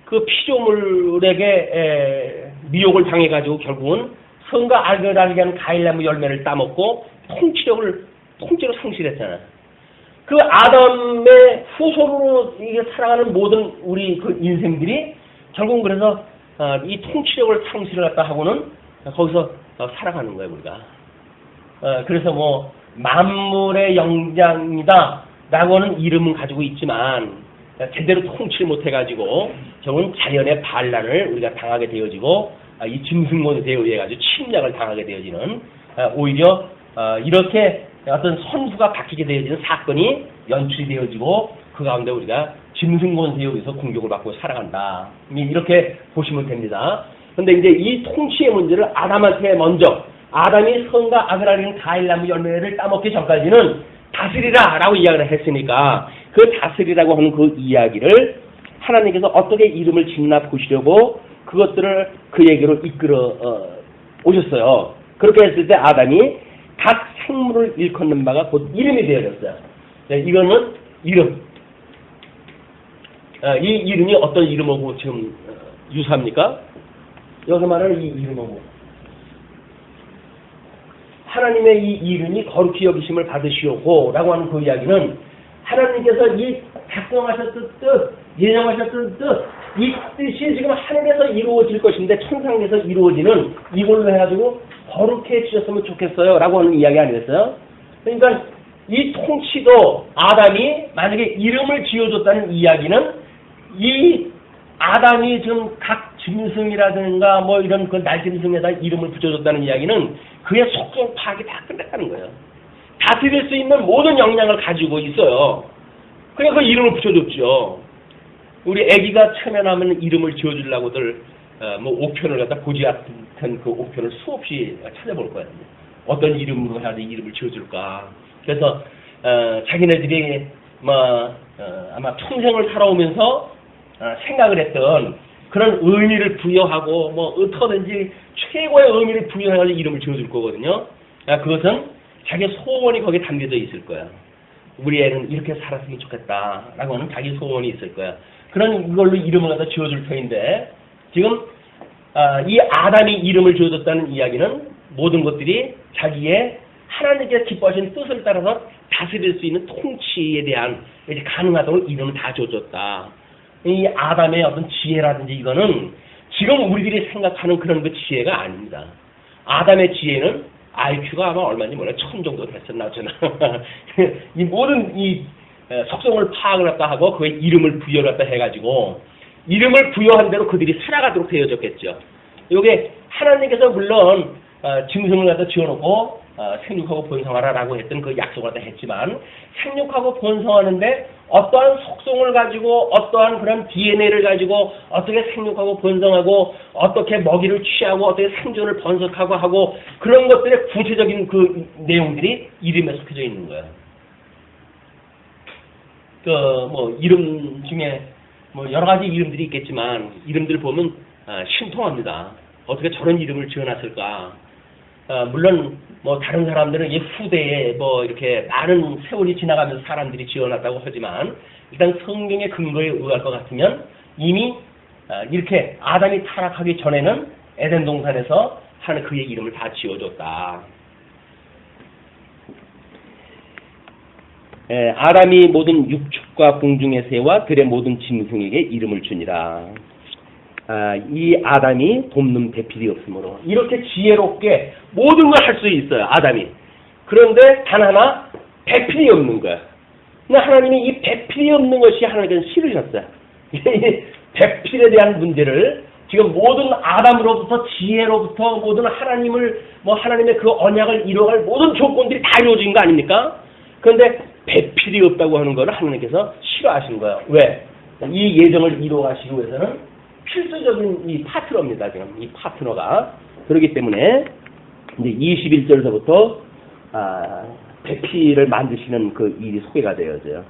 그 피조물에게 미혹을 당해가지고 결국은 선과 악을 알게 하는 과일나무 열매를 따먹고 통치로 상실했잖아요. 그 아담의 후손으로 이게 살아가는 모든 우리 그 인생들이 결국은 그래서 이 통치력을 상실을 갖다 하고는 거기서 살아가는 거예요, 우리가. 그래서 뭐 만물의 영장이다 라고 하는 이름은 가지고 있지만 제대로 통치를 못해가지고 결국은 자연의 반란을 우리가 당하게 되어지고 이 짐승론에 의해가지고 침략을 당하게 되어지는, 오히려 이렇게 어떤 선수가 바뀌게 되어지는 사건이 연출이 되어지고 그 가운데 우리가 짐승권세에 의해서 공격을 받고 살아간다, 이렇게 보시면 됩니다. 그런데 이제 이 통치의 문제를 아담한테 먼저, 아담이 선과 악을 알리는 과일나무 열매를 따먹기 전까지는 다스리라 라고 이야기를 했으니까 그 다스리라고 하는 그 이야기를 하나님께서 어떻게 이름을 짓나 보시려고 그것들을 그에게로 이끌어 오셨어요. 그렇게 했을 때 아담이 각 생물을 일컫는 바가 곧 이름이 되어졌어요. 네, 이거는 이름. 이 이름이 어떤 이름하고 지금 유사합니까? 여기서 말하는 이 이름하고 하나님의 이 이름이 거룩히 여기심을 받으시오고 라고 하는 그 이야기는 하나님께서 이 작성하셨던 뜻, 예정하셨던 뜻, 이 뜻이 지금 하늘에서 이루어질 것인데 천상에서 이루어지는 이걸로 해가지고 거룩해지셨으면 좋겠어요 라고 하는 이야기 아니겠어요? 그러니까 이 통치도 아담이 만약에 이름을 지어줬다는 이야기는 이 아담이 지금 각 짐승이라든가 뭐 이런 그 날짐승에다 이름을 붙여줬다는 이야기는 그의 속성 파악이 다 끝났다는 거예요. 다스릴 수 있는 모든 역량을 가지고 있어요. 그러니까 그 이름을 붙여줬죠. 우리 아기가 체면하면 이름을 지어주려고들 뭐 옥편을 갖다 보지 않던 그 옥편을 수없이 찾아볼 거예요. 어떤 이름으로 해야 이름을 지어줄까. 그래서 자기네들이 뭐 아마 평생을 살아오면서 생각을 했던 그런 의미를 부여하고 뭐 어떻게든지 최고의 의미를 부여해가지고 이름을 지어줄 거거든요. 그것은 자기 소원이 거기에 담겨져 있을 거야. 우리 애는 이렇게 살았으면 좋겠다라고 하는 자기 소원이 있을 거야. 그런 이걸로 이름을 갖다 지어줄 터인데 지금 이 아담이 이름을 지어줬다는 이야기는 모든 것들이 자기의 하나님께서 기뻐하시는 뜻을 따라서 다스릴 수 있는 통치에 대한 이제 가능하도록 이름을 다 지어줬다. 이 아담의 어떤 지혜라든지 이거는 지금 우리들이 생각하는 그런 그 지혜가 아닙니다. 아담의 지혜는 IQ가 아마 얼마인지 몰라. 1000 정도 됐었나 저는. 이 모든 이 속성을 파악을 갖다 하고 그의 이름을 부여를 갖다 해가지고 이름을 부여한 대로 그들이 살아가도록 되어졌겠죠. 요게 하나님께서 물론 짐승을 갖다 지어놓고 생육하고 번성하라라고 했던 그 약속을 갖다 했지만 생육하고 번성하는데 어떠한 속성을 가지고 어떠한 그런 DNA를 가지고 어떻게 생육하고 번성하고 어떻게 먹이를 취하고 어떻게 생존을 번성하고 하고 그런 것들의 구체적인 그 내용들이 이름에 속해져 있는 거예요. 그 뭐 이름 중에 뭐 여러 가지 이름들이 있겠지만 이름들 보면 신통합니다. 어떻게 저런 이름을 지어놨을까? 물론 뭐 다른 사람들은 이 후대에 뭐 이렇게 많은 세월이 지나가면서 사람들이 지어놨다고 하지만 일단 성경의 근거에 의할 것 같으면 이미 이렇게 아담이 타락하기 전에는 에덴 동산에서 하는 그의 이름을 다 지어줬다. 아담이 모든 육축과 공중의 새와 들의 모든 짐승에게 이름을 주니라. 이 아담이 돕는 배필이 없으므로 이렇게 지혜롭게 모든 걸 할 수 있어요. 아담이. 그런데 단 하나 배필이 없는 거야. 근데 하나님이 이 배필이 없는 것이 하나님께서 싫으셨어요. 이 배필에 대한 문제를 지금 모든 아담으로부터 지혜로부터 모든 하나님을 뭐 하나님의 그 언약을 이루어갈 모든 조건들이 다 이루어진 거 아닙니까? 그런데 배필이 없다고 하는 거를 하나님께서 싫어하신 거예요. 왜? 이 예정을 이루어가시기 위해서는 필수적인 이 파트너입니다. 지금 이 파트너가. 그렇기 때문에 이제 21절에서부터 배필을 만드시는 그 일이 소개가 되어져요.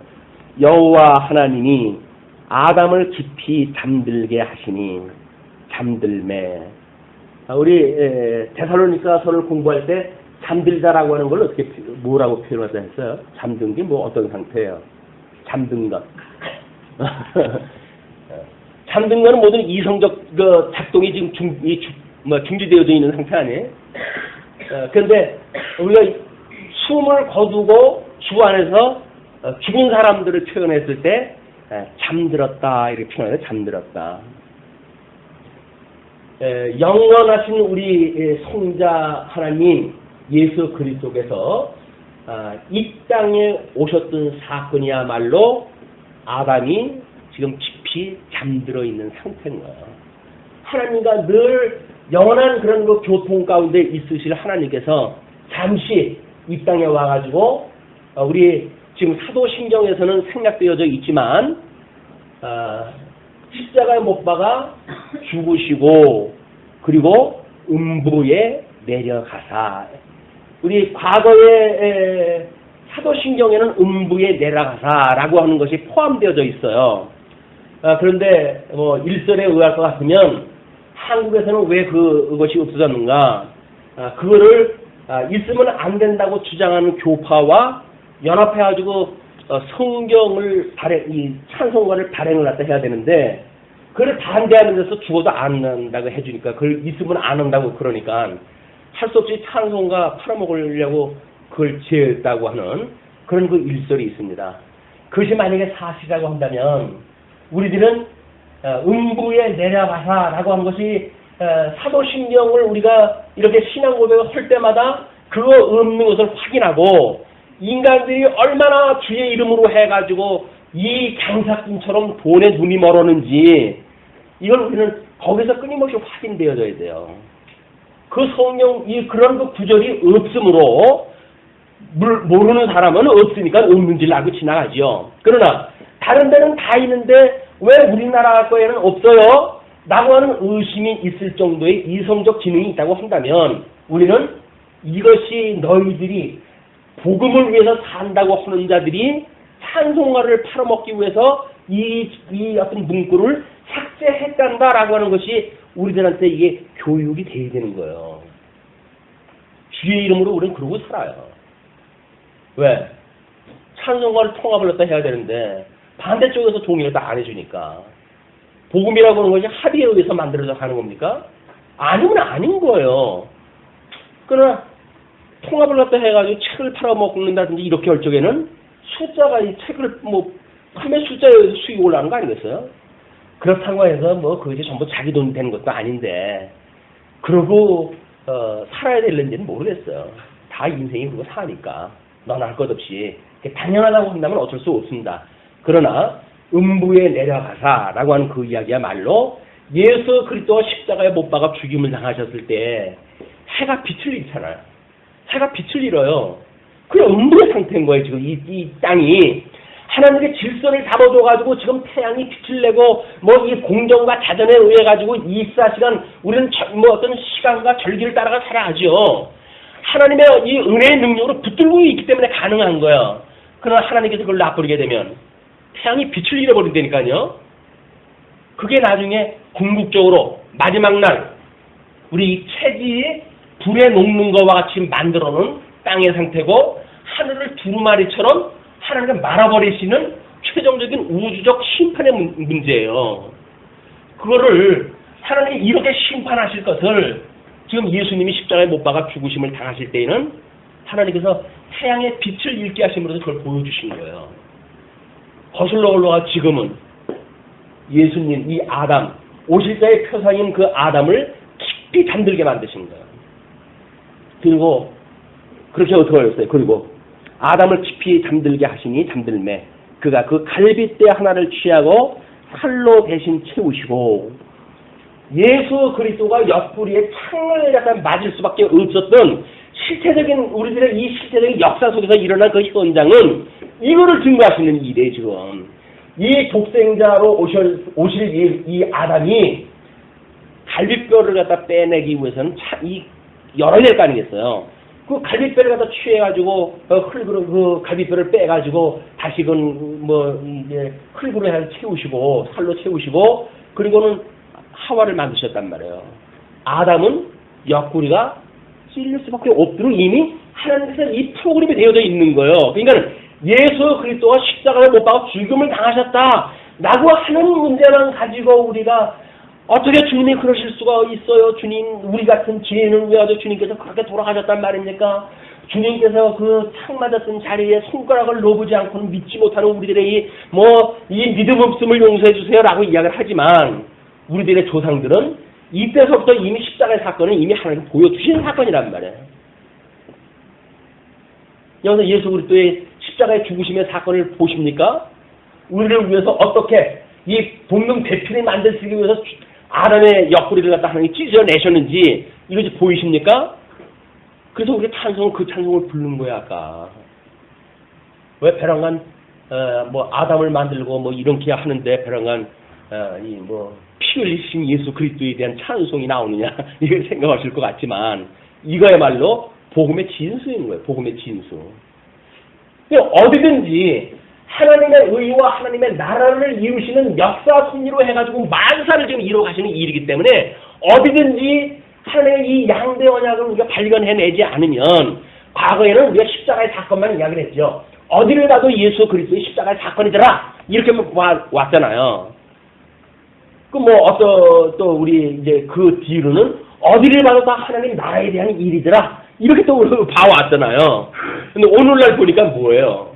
여호와 하나님이 아담을 깊이 잠들게 하시니 잠들매. 우리 데살로니가서를 공부할 때 잠들다라고 하는 걸 어떻게 뭐라고 표현하자 했어요? 잠든 게 뭐 어떤 상태예요? 잠든 것. 잠든 거는 모든 이성적 그 작동이 지금 중지되어져 있는 상태 아니에요? 그런데 우리가 숨을 거두고 주 안에서 죽은 사람들을 표현했을 때 잠들었다 이렇게 표현해요. 잠들었다. 영원하신 우리 성자 하나님 예수 그리스도께서 이 땅에 오셨던 사건이야말로 아담이 지금 깊이 잠들어 있는 상태인 거예요. 하나님과 늘 영원한 그런 그 교통 가운데 있으실 하나님께서 잠시 이 땅에 와가지고 우리 지금 사도신경에서는 생략되어져 있지만 십자가에 못 박아 죽으시고 그리고 음부에 내려가사. 우리 과거의 사도신경에는 음부에 내려가사라고 하는 것이 포함되어져 있어요. 그런데 뭐 일설에 의할 것 같으면 한국에서는 왜 그것이 없어졌는가? 그거를 있으면 안 된다고 주장하는 교파와 연합해가지고 성경을 이 찬송가를 발행을 갖다 해야 되는데 그걸 반대하는 데서 죽어도 안 한다고 해주니까 그걸 있으면 안 한다고 그러니까 할 수 없이 찬송가 팔아먹으려고 그걸 지었다고 하는 그런 그 일설이 있습니다. 그것이 만약에 사실이라고 한다면 우리들은 음부에 내려가사라고 하는 것이 사도신경을 우리가 이렇게 신앙 고백을 할 때마다 그거 없는 것을 확인하고 인간들이 얼마나 주의 이름으로 해가지고 이 장사꾼처럼 돈에 눈이 멀었는지 이걸 우리는 거기서 끊임없이 확인되어져야 돼요. 그 성경 그런 그 구절이 없으므로 모르는 사람은 없으니까 없는 줄 알고 지나가죠. 그러나 다른 데는 다 있는데 왜 우리나라 거에는 없어요? 라고 하는 의심이 있을 정도의 이성적 지능이 있다고 한다면 우리는 이것이 너희들이 복음을 위해서 산다고 하는 자들이 찬송가를 팔아먹기 위해서 이 어떤 문구를 삭제했단다라고 하는 것이 우리들한테 이게 교육이 돼야 되는 거예요. 주의 이름으로 우리는 그러고 살아요. 왜? 찬송가를 통합을 갖다 해야 되는데 반대쪽에서 동의를 다 안 해주니까 복음이라고 하는 것이 합의에 의해서 만들어져 가는 겁니까? 아니면 아닌 거예요. 그러나 통합을 갖다 해가지고 책을 팔아먹는다든지 이렇게 할 적에는 숫자가 이 책을 뭐 판매 숫자에 의해서 수익이 올라가는 거 아니겠어요? 그렇다고 해서 뭐 그것이 전부 자기 돈 되는 것도 아닌데 그러고 살아야 될는지는 모르겠어요. 다 인생이 그거 사니까 너나 할 것 없이 당연하다고 한다면 어쩔 수 없습니다. 그러나 음부에 내려가사라고 하는 그 이야기야말로 예수 그리스도가 십자가에 못 박아 죽임을 당하셨을 때 해가 빛을 잃잖아요. 해가 빛을 잃어요. 그럼 음부의 상태인 거예요. 지금 이 땅이 하나님의 질서를 잡아줘가지고 지금 태양이 빛을 내고 뭐 이 공정과 자전에 의해 가지고 24시간 우리는 뭐 어떤 시간과 절기를 따라가 살아야죠. 하나님의 이 은혜의 능력으로 붙들고 있기 때문에 가능한 거예요. 그러나 하나님께서 그걸 놔버리게 되면 태양이 빛을 잃어버린다니까요. 그게 나중에 궁극적으로 마지막 날 우리 채지 불에 녹는 것과 같이 만들어 놓은 땅의 상태고 하늘을 두루마리처럼 하나님께 말아버리시는 최종적인 우주적 심판의 문제예요. 그거를 하나님이 이렇게 심판하실 것을 지금 예수님이 십자가에 못 박아 죽으심을 당하실 때에는 하나님께서 태양의 빛을 잃게 하심으로써 그걸 보여주신 거예요. 거슬러 올라가 지금은 예수님, 이 아담, 오실자의 표상인 그 아담을 깊이 잠들게 만드신 거예요. 그리고 그렇게 어떻게 하셨어요? 그리고 아담을 깊이 잠들게 하시니 잠들매 그가 그 갈빗대 하나를 취하고 칼로 대신 채우시고 예수 그리스도가 옆구리에 창을 약간 맞을 수밖에 없었던 실체적인 우리들의 이 실체적인 역사 속에서 일어난 그 현장은 이거를 증거하시는 일이에요. 지금 이 독생자로 오실 이 아담이 갈빗뼈를 갖다 빼내기 위해서는 이 열어야 될 거 아니겠어요. 그 갈빗뼈를 갖다 취해가지고 흙으로 그 갈빗뼈를 빼가지고 다시금 뭐 이제 흙으로 해서 채우시고 살로 채우시고 그리고는 하와를 만드셨단 말이에요. 아담은 옆구리가 찔릴 수밖에 없도록 이미 하나님께서 이 프로그램이 되어져 있는 거예요. 그러니까 예수 그리스도가 십자가를 못 박아 죽음을 당하셨다라고 하는 문제만 가지고 우리가 어떻게 주님이 그러실 수가 있어요? 주님, 우리 같은 죄인을 위하여 주님께서 그렇게 돌아가셨단 말입니까? 주님께서 그 창 맞았던 자리에 손가락을 놓지 않고는 믿지 못하는 우리들의 이 믿음 없음을 용서해 주세요라고 이야기를 하지만 우리들의 조상들은 이때서부터 이미 십자가의 사건은 이미 하나님 보여주신 사건이란 말이에요. 여기서 예수 그리스도의 십자가의 죽으심의 사건을 보십니까? 우리를 위해서 어떻게 이 본능 대표를 만들기 위해서 아담의 옆구리를 갖다 하나님이 찢어내셨는지 이것이 보이십니까? 그래서 우리 그 찬송을 부른 거야 아까. 왜 벼랑간 아담을 만들고 뭐 이렇게 하는데 벼랑간 피 흘리신 예수 그리스도에 대한 찬송이 나오느냐 이걸 생각하실 것 같지만 이거야말로 복음의 진수인 거예요. 복음의 진수. 어디든지 하나님의 의와 하나님의 나라를 이루시는 역사 섭리로 해가지고 만사를 지금 이루어가시는 일이기 때문에 어디든지 하나님의 이 양대 언약을 우리가 발견해내지 않으면 과거에는 우리가 십자가의 사건만 이야기를 했죠. 어디를 가도 예수 그리스도의 십자가의 사건이더라 이렇게 왔잖아요. 또 우리 이제 그 뒤로는 어디를 봐도 다 하나님 나라에 대한 일이더라 이렇게 또 봐왔잖아요. 근데 오늘날 보니까 뭐예요?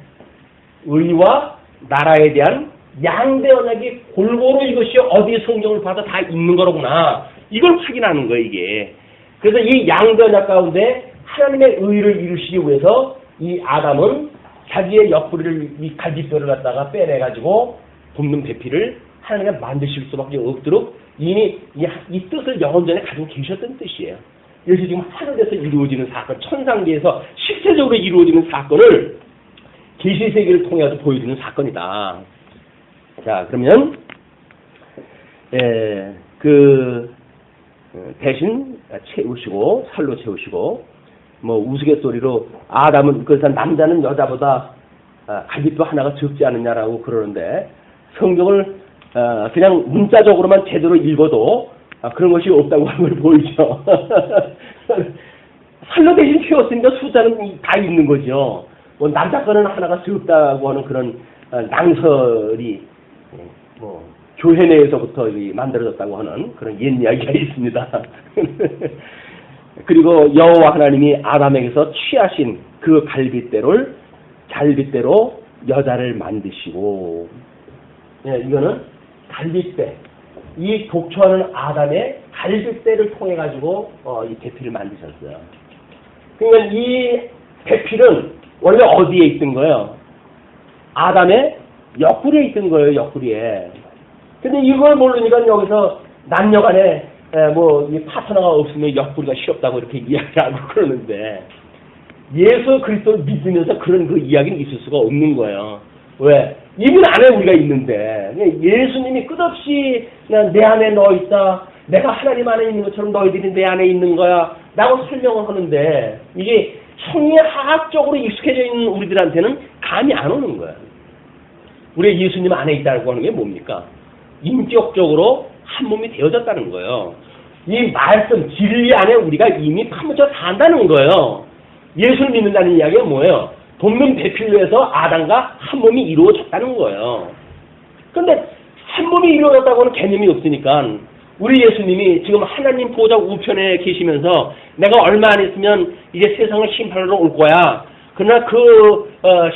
의와 나라에 대한 양대 언약이 골고루 이것이 어디 성경을 봐도 다 있는 거로구나. 이걸 확인하는 거예요, 이게. 그래서 이 양대 언약 가운데 하나님의 의를 이루시기 위해서 이 아담은 자기의 옆구리를 이 갈빗뼈를 갖다가 빼내가지고 굽는 배필을 하나님이 만드실 수밖에 없도록 이미 이 뜻을 영원전에 가지고 계셨던 뜻이에요. 여기서 지금 하늘에서 이루어지는 사건, 천상계에서 실체적으로 이루어지는 사건을 계시세계를 통해서 보여주는 사건이다. 자, 그러면 대신 채우시고 살로 채우시고 우스갯소리로 아담은 그래서 남자는 여자보다 갈빗뼈 하나가 적지 않느냐라고 그러는데 성경을 그냥 문자적으로만 제대로 읽어도 그런 것이 없다고 하는 걸 보이죠. 살로 대신 채웠으니까 숫자는 다 있는 거죠. 남자 거는 하나가 적다고 하는 그런 낭설이 교회 내에서부터 만들어졌다고 하는 그런 옛 이야기가 있습니다. 그리고 여호와 하나님이 아담에게서 취하신 그 갈빗대로 여자를 만드시고 이거는 갈빗대 이 독초하는 아담의 갈빗대를 통해 가지고 이 배필을 만드셨어요. 그러니까 이 배필은 원래 어디에 있던 거예요? 아담의 옆구리에 있던 거예요. 옆구리에. 근데 이걸 모르니까 여기서 남녀간에 이 파트너가 없으면 옆구리가 시렵다고 이렇게 이야기하고 그러는데 예수 그리스도를 믿으면서 그런 그 이야기는 있을 수가 없는 거예요. 왜? 이분 안에 우리가 있는데 예수님이 끝없이 내 안에 너 있다. 내가 하나님 안에 있는 것처럼 너희들이 내 안에 있는 거야. 라고 설명을 하는데 이게 성리학적으로 익숙해져 있는 우리들한테는 감이 안 오는 거야. 우리 예수님 안에 있다고 하는 게 뭡니까? 인격적으로 한 몸이 되어졌다는 거예요. 이 말씀, 진리 안에 우리가 이미 파묻혀 산다는 거예요. 예수를 믿는다는 이야기가 뭐예요? 돕는 배필로 해서 아담과 한 몸이 이루어졌다는 거예요. 그런데 한 몸이 이루어졌다고 하는 개념이 없으니까 우리 예수님이 지금 하나님 보좌 우편에 계시면서 내가 얼마 안 있으면 이제 세상을 심판하러 올 거야. 그러나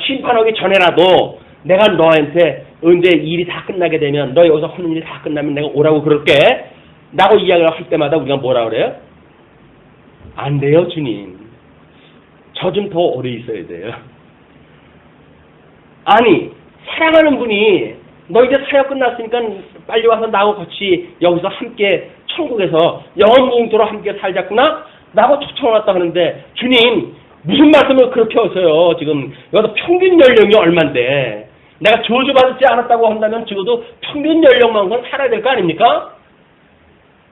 심판하기 전에라도 내가 너한테 언제 일이 다 끝나게 되면 너 여기서 하는 일이 다 끝나면 내가 오라고 그럴게. 라고 이야기를 할 때마다 우리가 뭐라 그래요? 안 돼요, 주님. 저 좀 더 오래 있어야 돼요. 아니, 사랑하는 분이 너 이제 사역 끝났으니까 빨리 와서 나하고 같이 여기서 함께 천국에서 영원공도로 함께 살자꾸나? 라고 초청을 왔다 하는데 주님, 무슨 말씀을 그렇게 하세요? 지금 여기서 평균 연령이 얼만데 내가 저주받지 않았다고 한다면 적어도 평균 연령만큼 살아야 될 거 아닙니까?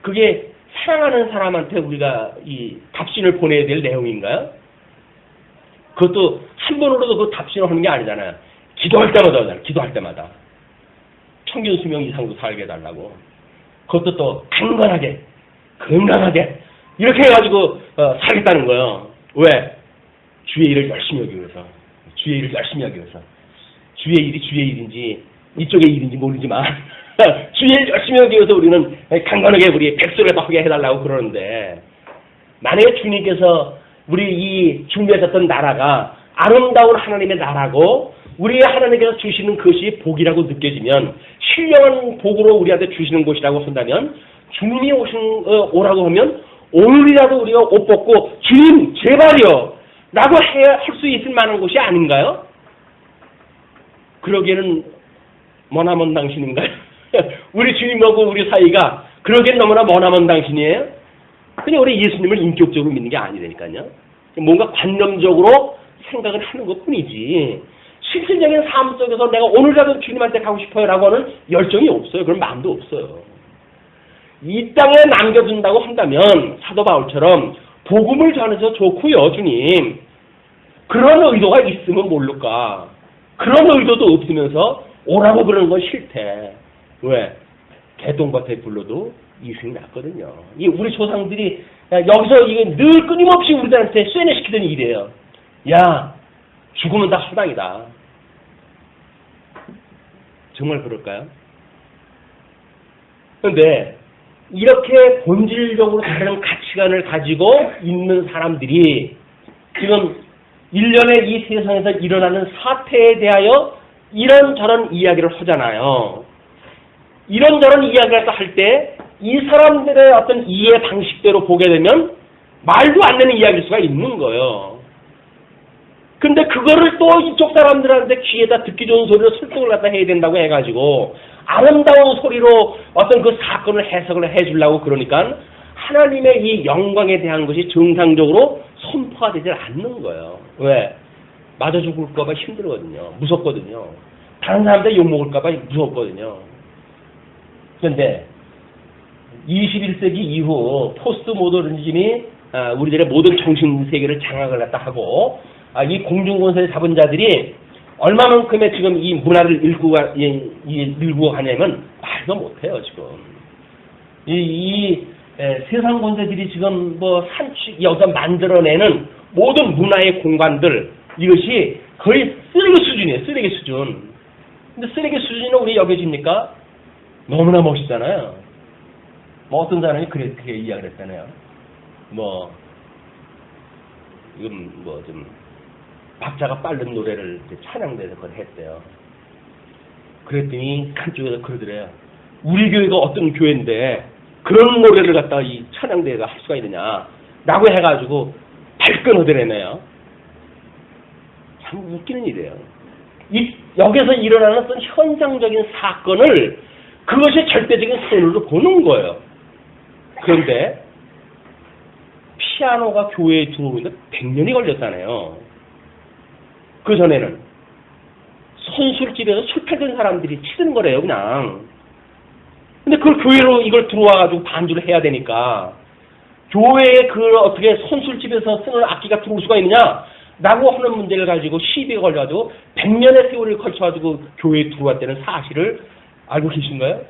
그게 사랑하는 사람한테 우리가 이 답신을 보내야 될 내용인가요? 그것도 한 번으로도 그 답신을 하는 게 아니잖아요. 기도할 때마다 하잖아요. 기도할 때마다. 평균 수명 이상도 살게 해달라고. 그것도 또 강건하게, 건강하게 이렇게 해가지고 살겠다는 거예요. 왜? 주의 일을 열심히 하기 위해서. 주의 일을 열심히 하기 위해서. 주의 일이 주의 일인지 이쪽의 일인지 모르지만 주의 일 열심히 하기 위해서 우리는 강건하게 우리 백수라도 하게 해달라고 그러는데 만약에 주님께서 우리 이 준비하셨던 나라가 아름다운 하나님의 나라고 우리 하나님께서 주시는 것이 복이라고 느껴지면 신령한 복으로 우리한테 주시는 것이라고 한다면 주님이 오라고 하면 오늘이라도 우리가 옷 벗고 주님 제발요 라고 할 수 있을 만한 곳이 아닌가요? 그러기에는 머나먼 당신인가요? 우리 주님하고 우리 사이가 그러기엔 너무나 머나먼 당신이에요? 그냥 우리 예수님을 인격적으로 믿는 게 아니라니까요. 뭔가 관념적으로 생각을 하는 것 뿐이지 실질적인 삶 속에서 내가 오늘이라도 주님한테 가고 싶어요 라고 하는 열정이 없어요. 그런 마음도 없어요. 이 땅에 남겨둔다고 한다면 사도 바울처럼 복음을 전해서 좋고요. 주님. 그런 의도가 있으면 모를까. 그런 의도도 없으면서 오라고 그러는 건 싫대. 왜? 개똥밭에 불러도 이승이 났거든요. 이 우리 조상들이 여기서 이게 늘 끊임없이 우리들한테 쇠뇌시키던 일이에요. 야, 죽으면 다 허당이다. 정말 그럴까요? 그런데 이렇게 본질적으로 다른 가치관을 가지고 있는 사람들이 지금 일련의 이 세상에서 일어나는 사태에 대하여 이런저런 이야기를 하잖아요. 이런저런 이야기를 할 때 이 사람들의 어떤 이해 방식대로 보게 되면 말도 안 되는 이야기일 수가 있는 거예요. 근데 그거를 또 이쪽 사람들한테 귀에다 듣기 좋은 소리로 설득을 갖다 해야 된다고 해가지고 아름다운 소리로 어떤 그 사건을 해석을 해주려고 그러니까 하나님의 이 영광에 대한 것이 정상적으로 선포가 되지 않는 거예요. 왜? 맞아 죽을까봐 힘들거든요. 무섭거든요. 다른 사람들 욕먹을까봐 무섭거든요. 그런데 21세기 이후 포스트 모더니즘이 우리들의 모든 정신세계를 장악을 갖다 하고 이 공중권세를 잡은 자들이 얼마만큼의 지금 이 문화를 일구고 가냐면 말도 못해요. 지금 이 세상 권세들이 지금 여기서 만들어내는 모든 문화의 공간들 이것이 거의 쓰레기 수준이에요. 쓰레기 수준. 근데 쓰레기 수준으로 우리 여겨집니까? 너무나 멋있잖아요. 어떤 사람이 그렇게 이야기를 했잖아요. 좀 박자가 빠른 노래를 찬양대에서 그걸 했대요. 그랬더니 한쪽에서 그러더래요. 우리 교회가 어떤 교회인데 그런 노래를 갖다가 이 찬양대회가 할 수가 있느냐라고 해가지고 발끈하더래네요. 참 웃기는 일이에요. 여기서 일어나는 어떤 현상적인 사건을 그것이 절대적인 선으로 보는 거예요. 그런데 피아노가 교회에 들어오는데 100년이 걸렸잖아요. 그 전에는 선술집에서 술 팔던 사람들이 치는 거래요, 그냥. 근데 그걸 교회로 이걸 들어와가지고 반주를 해야 되니까 교회에 그 어떻게 선술집에서 쓰는 악기가 들어올 수가 있느냐? 라고 하는 문제를 가지고 시비가 걸려가지고 100년의 세월을 걸쳐가지고 교회에 들어왔다는 사실을 알고 계신가요?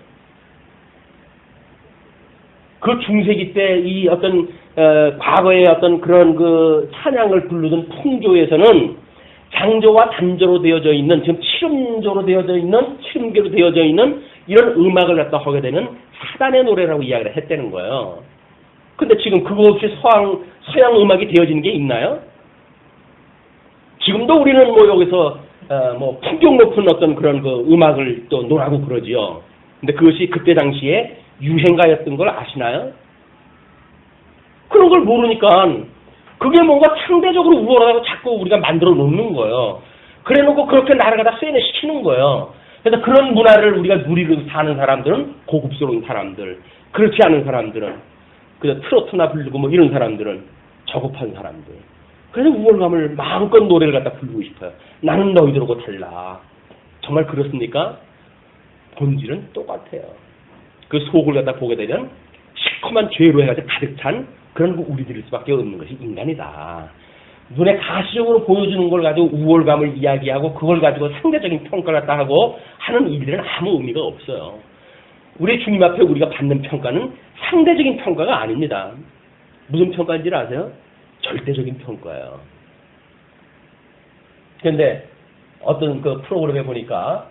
그 중세기 때 이 어떤 과거의 어떤 그런 그 찬양을 부르던 풍조에서는 장조와 단조로 되어져 있는, 지금 칠음조로 되어져 있는, 칠음계로 되어져 있는 이런 음악을 갖다 하게 되는 사단의 노래라고 이야기를 했다는 거예요. 근데 지금 그거 없이 서양 음악이 되어지는 게 있나요? 지금도 우리는 뭐 여기서 뭐 품격 높은 어떤 그런 그 음악을 또 노라고 그러지요. 근데 그것이 그때 당시에 유행가였던 걸 아시나요? 그런 걸 모르니까 그게 뭔가 상대적으로 우월하다고 자꾸 우리가 만들어 놓는 거예요. 그래 놓고 그렇게 나라가다 세뇌시키는 거예요. 그래서 그런 문화를 우리가 누리고 사는 사람들은 고급스러운 사람들, 그렇지 않은 사람들은 그냥 트로트나 부르고 뭐 이런 사람들은 저급한 사람들. 그래서 우월감을 마음껏 노래를 갖다 부르고 싶어요. 나는 너희들하고 달라. 정말 그렇습니까? 본질은 똑같아요. 그 속을 갖다 보게 되면 시커먼 죄로 해가지고 가득 찬 그런 우리들일 수밖에 없는 것이 인간이다. 눈에 가시적으로 보여주는 걸 가지고 우월감을 이야기하고 그걸 가지고 상대적인 평가를 갖다 하고 하는 일들은 아무 의미가 없어요. 우리 주님 앞에 우리가 받는 평가는 상대적인 평가가 아닙니다. 무슨 평가인지 아세요? 절대적인 평가예요. 그런데 어떤 그 프로그램에 보니까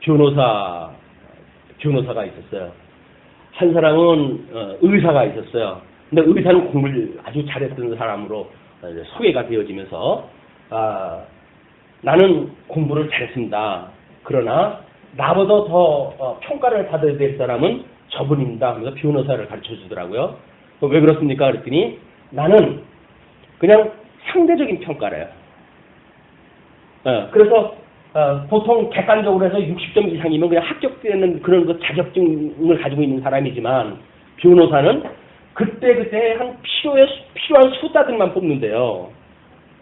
변호사가 있었어요. 한 사람은 의사가 있었어요. 근데 의사는 공부를 아주 잘했던 사람으로 소개가 되어지면서 나는 공부를 잘했습니다. 그러나 나보다 더 평가를 받아야 될 사람은 저분입니다. 하면서 변호사를 가르쳐 주더라고요. 왜 그렇습니까? 그랬더니 나는 그냥 상대적인 평가래요. 그래서 보통 객관적으로 해서 60점 이상이면 그냥 합격되는 그런 그 자격증을 가지고 있는 사람이지만 변호사는 그때 한 필요한 수다들만 뽑는데요.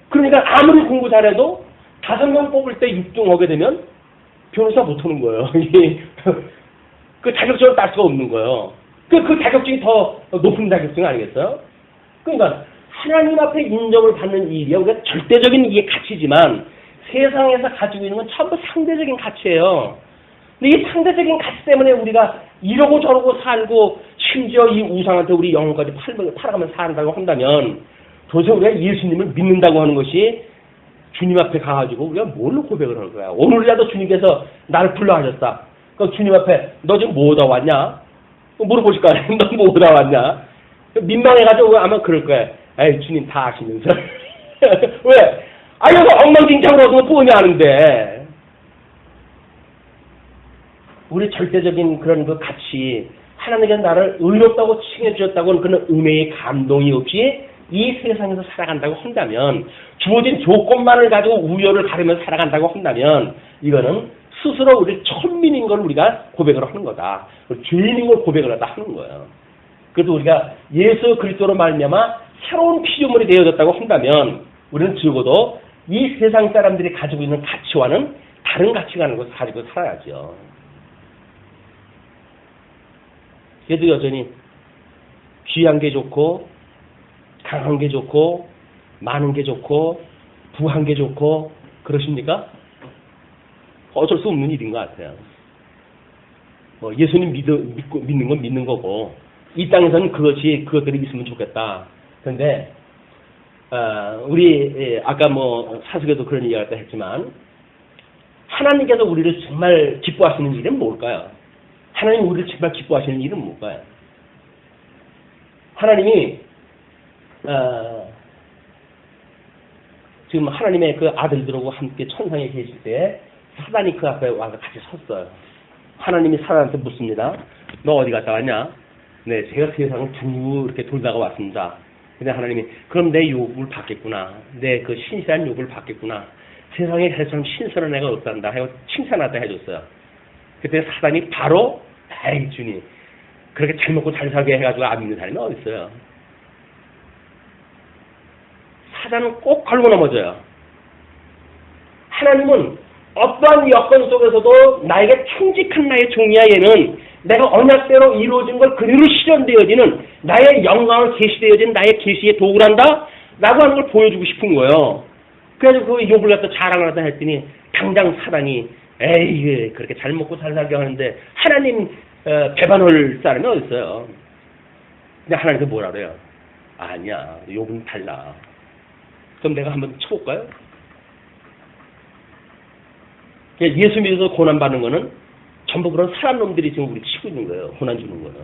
그러니까 아무리 공부 잘해도 5명 뽑을 때 6등 하게 되면 변호사 못하는 거예요. 그 자격증을 딸 수가 없는 거예요. 그 자격증이 더 높은 자격증 아니겠어요? 그러니까 하나님 앞에 인정을 받는 일이요. 우리가 절대적인 이게 가치지만 세상에서 가지고 있는 건 전부 상대적인 가치예요. 근데 이 상대적인 가치 때문에 우리가 이러고 저러고 살고 심지어 이 우상한테 우리 영혼까지 팔아가면서 산다고 한다면 도대체 우리가 예수님을 믿는다고 하는 것이 주님 앞에 가가지고 우리가 뭘로 고백을 할 거야. 오늘이라도 주님께서 나를 불러하셨다. 그 주님 앞에 너 지금 뭐 오다 왔냐? 물어보실 거 아니야. 너 뭐 오다 왔냐? 민망해가지고 아마 그럴 거야. 에이 주님 다 아시면서. 왜? 여기서 엉망진창으로 얻으면 뻔히 아는데. 우리 절대적인 그런 그 가치, 하나님께서 나를 의롭다고 칭해주셨다고는 그런 은혜의 감동이 없이 이 세상에서 살아간다고 한다면, 주어진 조건만을 가지고 우열을 가르면서 살아간다고 한다면, 이거는 스스로 우리 천민인 걸 우리가 고백을 하는 거다. 죄인인 걸 고백을 하다 하는 거예요. 그래서 우리가 예수 그리스도로 말미암아 새로운 피조물이 되어졌다고 한다면, 우리는 적어도 이 세상 사람들이 가지고 있는 가치와는 다른 가치관을 가지고 살아야죠. 그래도 여전히 귀한 게 좋고 강한 게 좋고 많은 게 좋고 부한 게 좋고 그러십니까? 어쩔 수 없는 일인 것 같아요. 예수님 믿는 건 믿는 거고 이 땅에서는 그것들이 있으면 좋겠다. 그런데 우리 아까 사석에도 그런 이야기를 했지만 하나님께서 우리를 정말 기뻐하시는 일은 뭘까요? 하나님 우리를 정말 기뻐하시는 일은 뭘까요? 하나님이 지금 하나님의 그 아들들하고 함께 천상에 계실 때 사단이 그 앞에 와서 같이 섰어요. 하나님이 사단한테 묻습니다. 너 어디 갔다 왔냐? 네, 제가 세상을 두 이렇게 돌다가 왔습니다. 근데 하나님이 그럼 내 욕을 받겠구나. 내 그 신실한 욕을 받겠구나. 세상에 해처럼 신선한 애가 없단다 하고 칭찬하다 해줬어요. 그때 사단이 바로 에이 주님 그렇게 잘 먹고 잘 살게 해가지고 안 믿는 사람이 어디 있어요? 사단은 꼭 걸고 넘어져요. 하나님은 어떠한 여건 속에서도 나에게 충직한 나의 종이야 얘는 내가 언약대로 이루어진 걸 그대로 실현되어지는 나의 영광을 계시되어진 나의 계시의 도구란다 라고 하는 걸 보여주고 싶은 거예요. 그래서 그 욕을 갖다 자랑을 하다 했더니 당장 사단이 에이 그렇게 잘 먹고 잘 살게 하는데 하나님 배반할 사람이 어디 있어요? 근데 하나님께서 뭐라 그래요? 아니야 욕은 달라. 그럼 내가 한번 쳐볼까요? 예수 믿어서 고난받는 거는 전부 그런 사람 놈들이 지금 우리 치고 있는 거예요. 고난 주는 거는.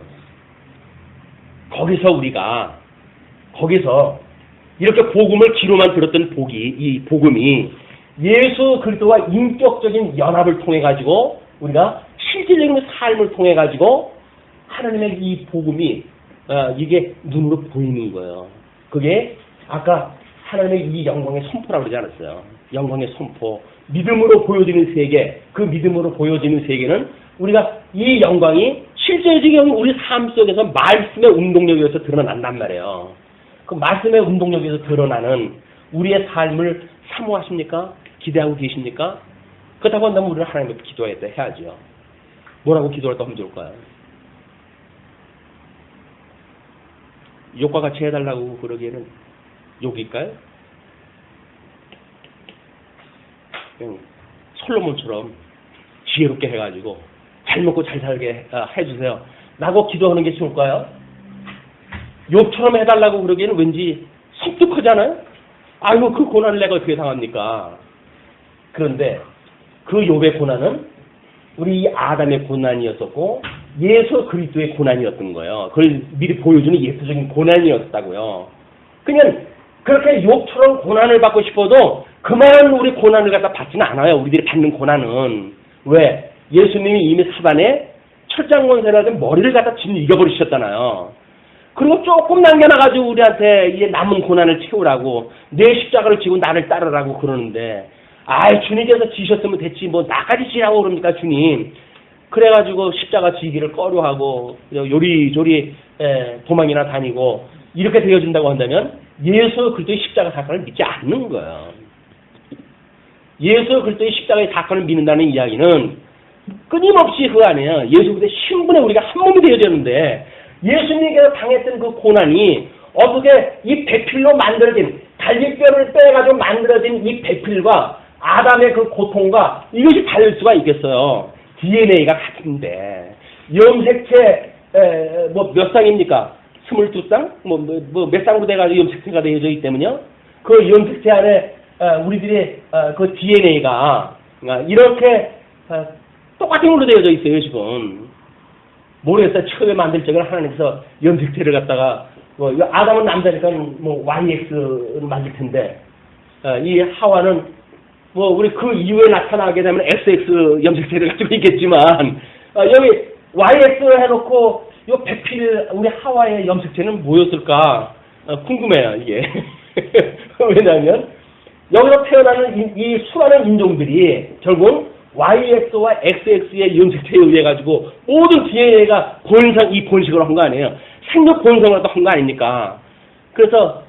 거기서 이렇게 복음을 귀로만 들었던 이 복음이 예수 그리스도와 인격적인 연합을 통해 가지고 우리가 실질적인 삶을 통해 가지고 하나님의 이 복음이 이게 눈으로 보이는 거예요. 그게 아까 하나님의 이 영광의 선포라고 그러지 않았어요. 영광의 선포. 믿음으로 보여지는 세계, 그 믿음으로 보여지는 세계는 우리가 이 영광이 실제적인 우리 삶 속에서 말씀의 운동력에서 드러난단 말이에요. 그 말씀의 운동력에서 드러나는 우리의 삶을 사모하십니까? 기대하고 계십니까? 그렇다고 한다면 우리는 하나님께 기도하겠다 해야죠. 뭐라고 기도할까 하면 좋을까요? 욕과 같이 해달라고 그러기에는 욕일까요? 그냥 솔로몬처럼 지혜롭게 해가지고 잘 먹고 잘 살게 해주세요 라고 기도하는 게 좋을까요? 욕처럼 해달라고 그러기에는 왠지 섬뜩하잖아요? 아이고 그 고난을 내가 어떻게 당합니까? 그런데 그 욥의 고난은 우리 아담의 고난이었었고 예수 그리스도의 고난이었던 거예요. 그걸 미리 보여주는 예수적인 고난이었다고요. 그냥 그렇게 욥처럼 고난을 받고 싶어도 그만한 우리 고난을 갖다 받지는 않아요. 우리들이 받는 고난은. 왜? 예수님이 이미 사단에 철장권세라든 머리를 갖다 이겨버리셨잖아요. 그리고 조금 남겨놔가지고 우리한테 이제 남은 고난을 채우라고 내 십자가를 지고 나를 따르라고 그러는데 아이 주님께서 지셨으면 됐지 뭐 나까지 지라고 그럽니까 주님. 그래가지고 십자가 지기를 꺼려하고 요리조리 도망이나 다니고 이렇게 되어진다고 한다면 예수 그리스도의 십자가 사건을 믿지 않는 거예요. 예수 그리스도의 십자가의 사건을 믿는다는 이야기는 끊임없이 그 안에요. 예수 그리스도의 신분에 우리가 한 몸이 되어졌는데 예수님께서 당했던 그 고난이 어떻게 이 배필로 만들어진 갈비뼈를 빼가지고 만들어진 이 배필과 아담의 그 고통과 이것이 다를 수가 있겠어요. DNA가 같은데 염색체 뭐 몇 쌍입니까? 22쌍? 몇 쌍으로 돼가지고 염색체가 되어져 있기 때문에요. 그 염색체 안에 우리들의 그 DNA가 이렇게 똑같은 걸로 되어져 있어요 지금. 모르겠어요. 처음에 만들 적은 하나님께서 염색체를 갖다가 아담은 남자니까 뭐 YX를 만들 텐데 이 하와는 뭐 우리 그 이후에 나타나게 되면 XX 염색체를 가지고 있겠지만 여기 YX 해놓고 이 배필 우리 하와의 염색체는 뭐였을까 궁금해요 이게. 왜냐하면 여기서 태어나는 이 수많은 인종들이 결국 YX와 XX의 염색체에 의해 가지고 모든 DNA가 이 번식을 한 거 아니에요. 생육 본성을 한 거 아닙니까? 그래서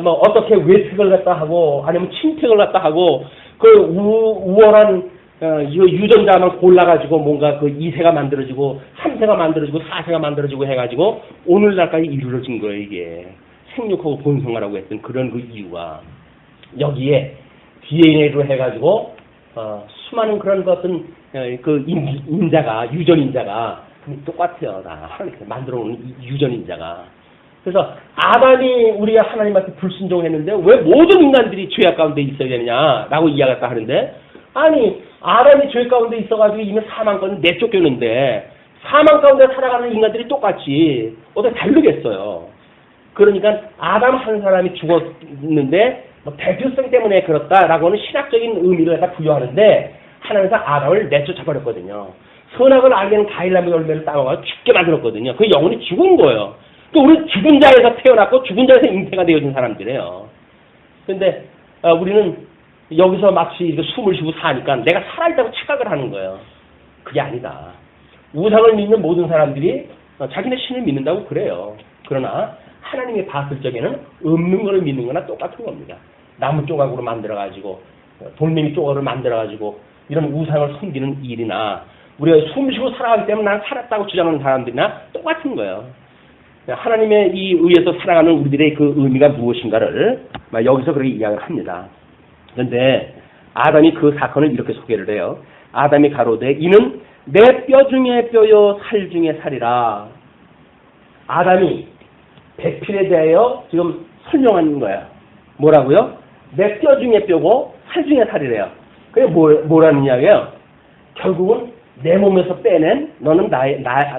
뭐 어떻게 외택을 갖다 하고 아니면 친택을 갖다 하고 그 우월한 유전자만 골라가지고 뭔가 그 2세가 만들어지고 3세가 만들어지고 4세가 만들어지고 해가지고 오늘날까지 이루어진 거예요 이게. 생육하고 본성하라고 했던 그런 그 이유가 여기에 DNA로 해가지고 수많은 그런 것은 그 인자가 유전인자가 똑같아요. 다 하나님께서 만들어놓은 유전인자가. 그래서 아담이 우리가 하나님한테 불순종했는데 왜 모든 인간들이 죄악 가운데 있어야 되느냐라고 이야기했다 하는데 아니 아담이 죄 가운데 있어가지고 이미 사망권 내쫓겼는데 사망 가운데 살아가는 인간들이 똑같이 어떻게 다르겠어요. 그러니까 아담 한 사람이 죽었는데 뭐 대표성 때문에 그렇다라고는 신학적인 의미를 갖다 부여하는데 하나님께서 아담을 내쫓아버렸거든요. 선악을 알게는 과일나무 열매를 따먹어 죽게 만들었거든요. 그 영혼이 죽은 거예요. 또 우리 죽은 자에서 태어났고 죽은 자에서 잉태가 되어진 사람들이에요. 근데 우리는 여기서 마치 이렇게 숨을 쉬고 사니까 내가 살아있다고 착각을 하는 거예요. 그게 아니다. 우상을 믿는 모든 사람들이 자기네 신을 믿는다고 그래요. 그러나 하나님이 봤을 적에는 없는 걸 믿는 거나 똑같은 겁니다. 나무 조각으로 만들어가지고 돌멩이 조각으로 만들어가지고 이런 우상을 섬기는 일이나 우리가 숨쉬고 살아가기 때문에 난 살았다고 주장하는 사람들이나 똑같은 거예요. 하나님의 이 의에서 살아가는 우리들의 그 의미가 무엇인가를 여기서 그렇게 이야기를 합니다. 그런데 아담이 그 사건을 이렇게 소개를 해요. 아담이 가로되 이는 내 뼈 중에 뼈요 살 중에 살이라. 아담이 배필에 대하여 지금 설명하는 거예요. 뭐라고요? 내 뼈 중에 뼈고 살 중에 살이래요. 그게 뭐라는 이야기예요? 결국은 내 몸에서 빼낸 너는 나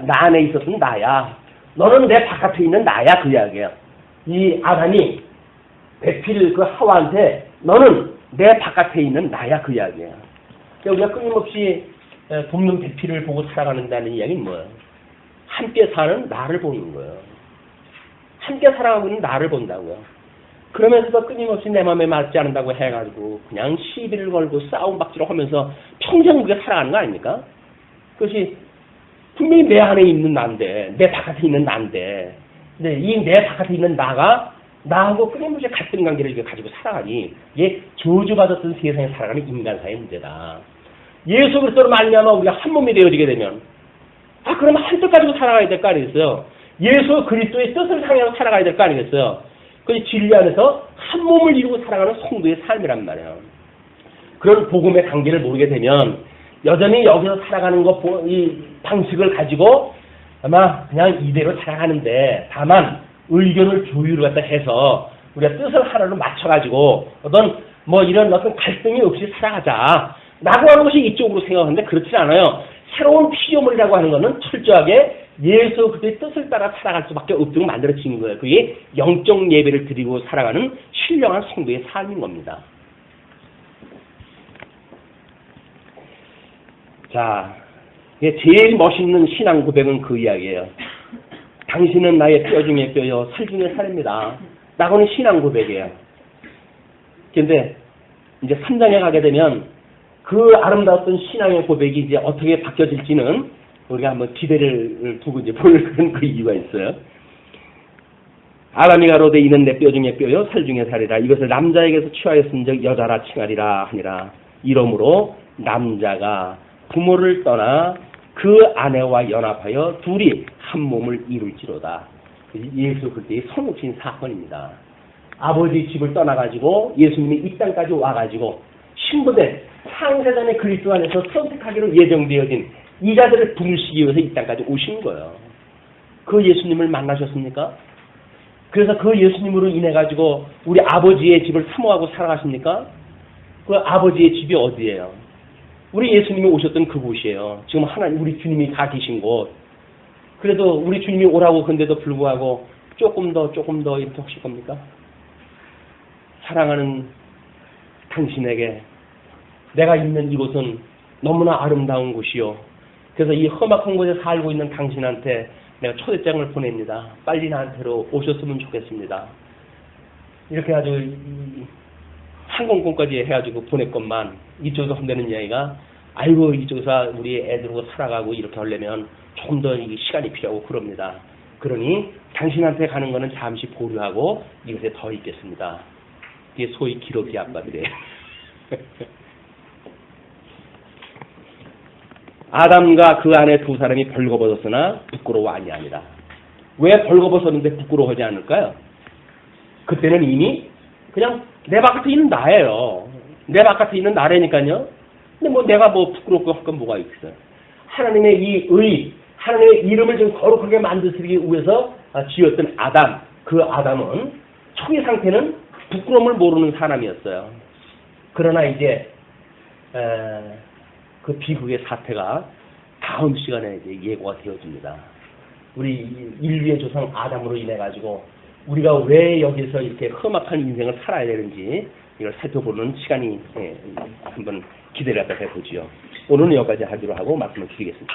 안에 있었던 나야. 너는 내 바깥에 있는 나야. 그 이야기예요. 이 아담이 배필 그 하와한테 너는 내 바깥에 있는 나야. 그 이야기예요. 우리가 끊임없이 돕는 배필을 보고 살아가는다는 이야기는 뭐예요? 함께 사는 나를 보는 거예요. 함께 살아가고 있는 나를 본다고요. 그러면서도 끊임없이 내 마음에 맞지 않는다고 해가지고 그냥 시비를 걸고 싸움박질을 하면서 평생 그게 살아가는 거 아닙니까? 그것이 분명히 내 안에 있는 나인데, 내 바깥에 있는 나인데, 근데 이 내 바깥에 있는 나가 나하고 끊임없이 갈등 관계를 가지고 살아가니 이게 저주받았던 세상에 살아가는 인간사의 문제다. 예수 그리스도로 말미암아 우리가 한 몸이 되어지게 되면 그러면 한 뜻 가지고 살아가야 될 거 아니겠어요? 예수 그리스도의 뜻을 상해서 살아가야 될 거 아니겠어요? 그 진리 안에서 한 몸을 이루고 살아가는 성도의 삶이란 말이에요. 그런 복음의 관계를 모르게 되면 여전히 여기서 살아가는 이 방식을 가지고 아마 그냥 이대로 살아가는데 다만 의견을 조율을 갖다 해서 우리가 뜻을 하나로 맞춰가지고 이런 어떤 갈등이 없이 살아가자 라고 하는 것이 이쪽으로 생각하는데 그렇지 않아요. 새로운 피조물이라고 하는 것은 철저하게 예수 그리스도의 뜻을 따라 살아갈 수밖에 없도록 만들어진 거예요. 그게 영적 예배를 드리고 살아가는 신령한 성도의 삶인 겁니다. 자, 제일 멋있는 신앙 고백은 그 이야기예요. 당신은 나의 뼈 중에 뼈요 살 중에 살입니다. 라고는 신앙 고백이에요. 그런데 이제 3장에 가게 되면 그 아름다웠던 신앙의 고백이 이제 어떻게 바뀌어질지는 우리가 한번 기대를 두고 이제 보는 그 이유가 있어요. 아담이 가로되 이는 내 뼈 중에 뼈요 살 중에 살이라. 이것을 남자에게서 취하였은즉 여자라 칭하리라 하니라. 이러므로 남자가 부모를 떠나 그 아내와 연합하여 둘이 한 몸을 이룰지로다. 예수 그리스도의 성육신 사건입니다. 아버지 집을 떠나가지고 예수님이 이 땅까지 와가지고 신부된 창세전의 그리스도 안에서 선택하기로 예정되어진 이 자들을 부르시기 위해서 이 땅까지 오신 거예요. 그 예수님을 만나셨습니까? 그래서 그 예수님으로 인해 가지고 우리 아버지의 집을 사모하고 살아가십니까? 그 아버지의 집이 어디예요? 우리 예수님이 오셨던 그곳이에요. 지금 하나님 우리 주님이 다 계신 곳. 그래도 우리 주님이 오라고 근데도 불구하고 조금 더 이렇게 하실 겁니까? 사랑하는 당신에게 내가 있는 이곳은 너무나 아름다운 곳이요. 그래서 이 험악한 곳에 살고 있는 당신한테 내가 초대장을 보냅니다. 빨리 나한테로 오셨으면 좋겠습니다. 이렇게 아주 항공권까지 해가지고 보냈건만 이쪽에서 혼내는 이야기가 아이고 이쪽에서 우리 애들하고 살아가고 이렇게 하려면 조금 더 시간이 필요하고 그럽니다. 그러니 당신한테 가는 거는 잠시 보류하고 이곳에 더 있겠습니다. 이게 소위 기러기 아빠들이에요. 아담과 그 안에 두 사람이 벌거벗었으나 부끄러워 아니하니라. 왜 벌거벗었는데 부끄러워하지 않을까요? 그때는 이미 그냥 내 바깥에 있는 나예요. 내 바깥에 있는 나라니까요. 근데 내가 부끄럽고 할 건 뭐가 있어요. 하나님의 이 하나님의 이름을 좀 거룩하게 만드시기 위해서 지었던 아담, 그 아담은 초기 상태는 부끄러움을 모르는 사람이었어요. 그러나 이제 그 비극의 사태가 다음 시간에 이제 예고가 되어집니다. 우리 인류의 조상 아담으로 인해 가지고 우리가 왜 여기서 이렇게 험악한 인생을 살아야 되는지 이걸 살펴보는 시간이 한번 기대를 갖다 해보지요. 오늘은 여기까지 하기로 하고 말씀을 드리겠습니다.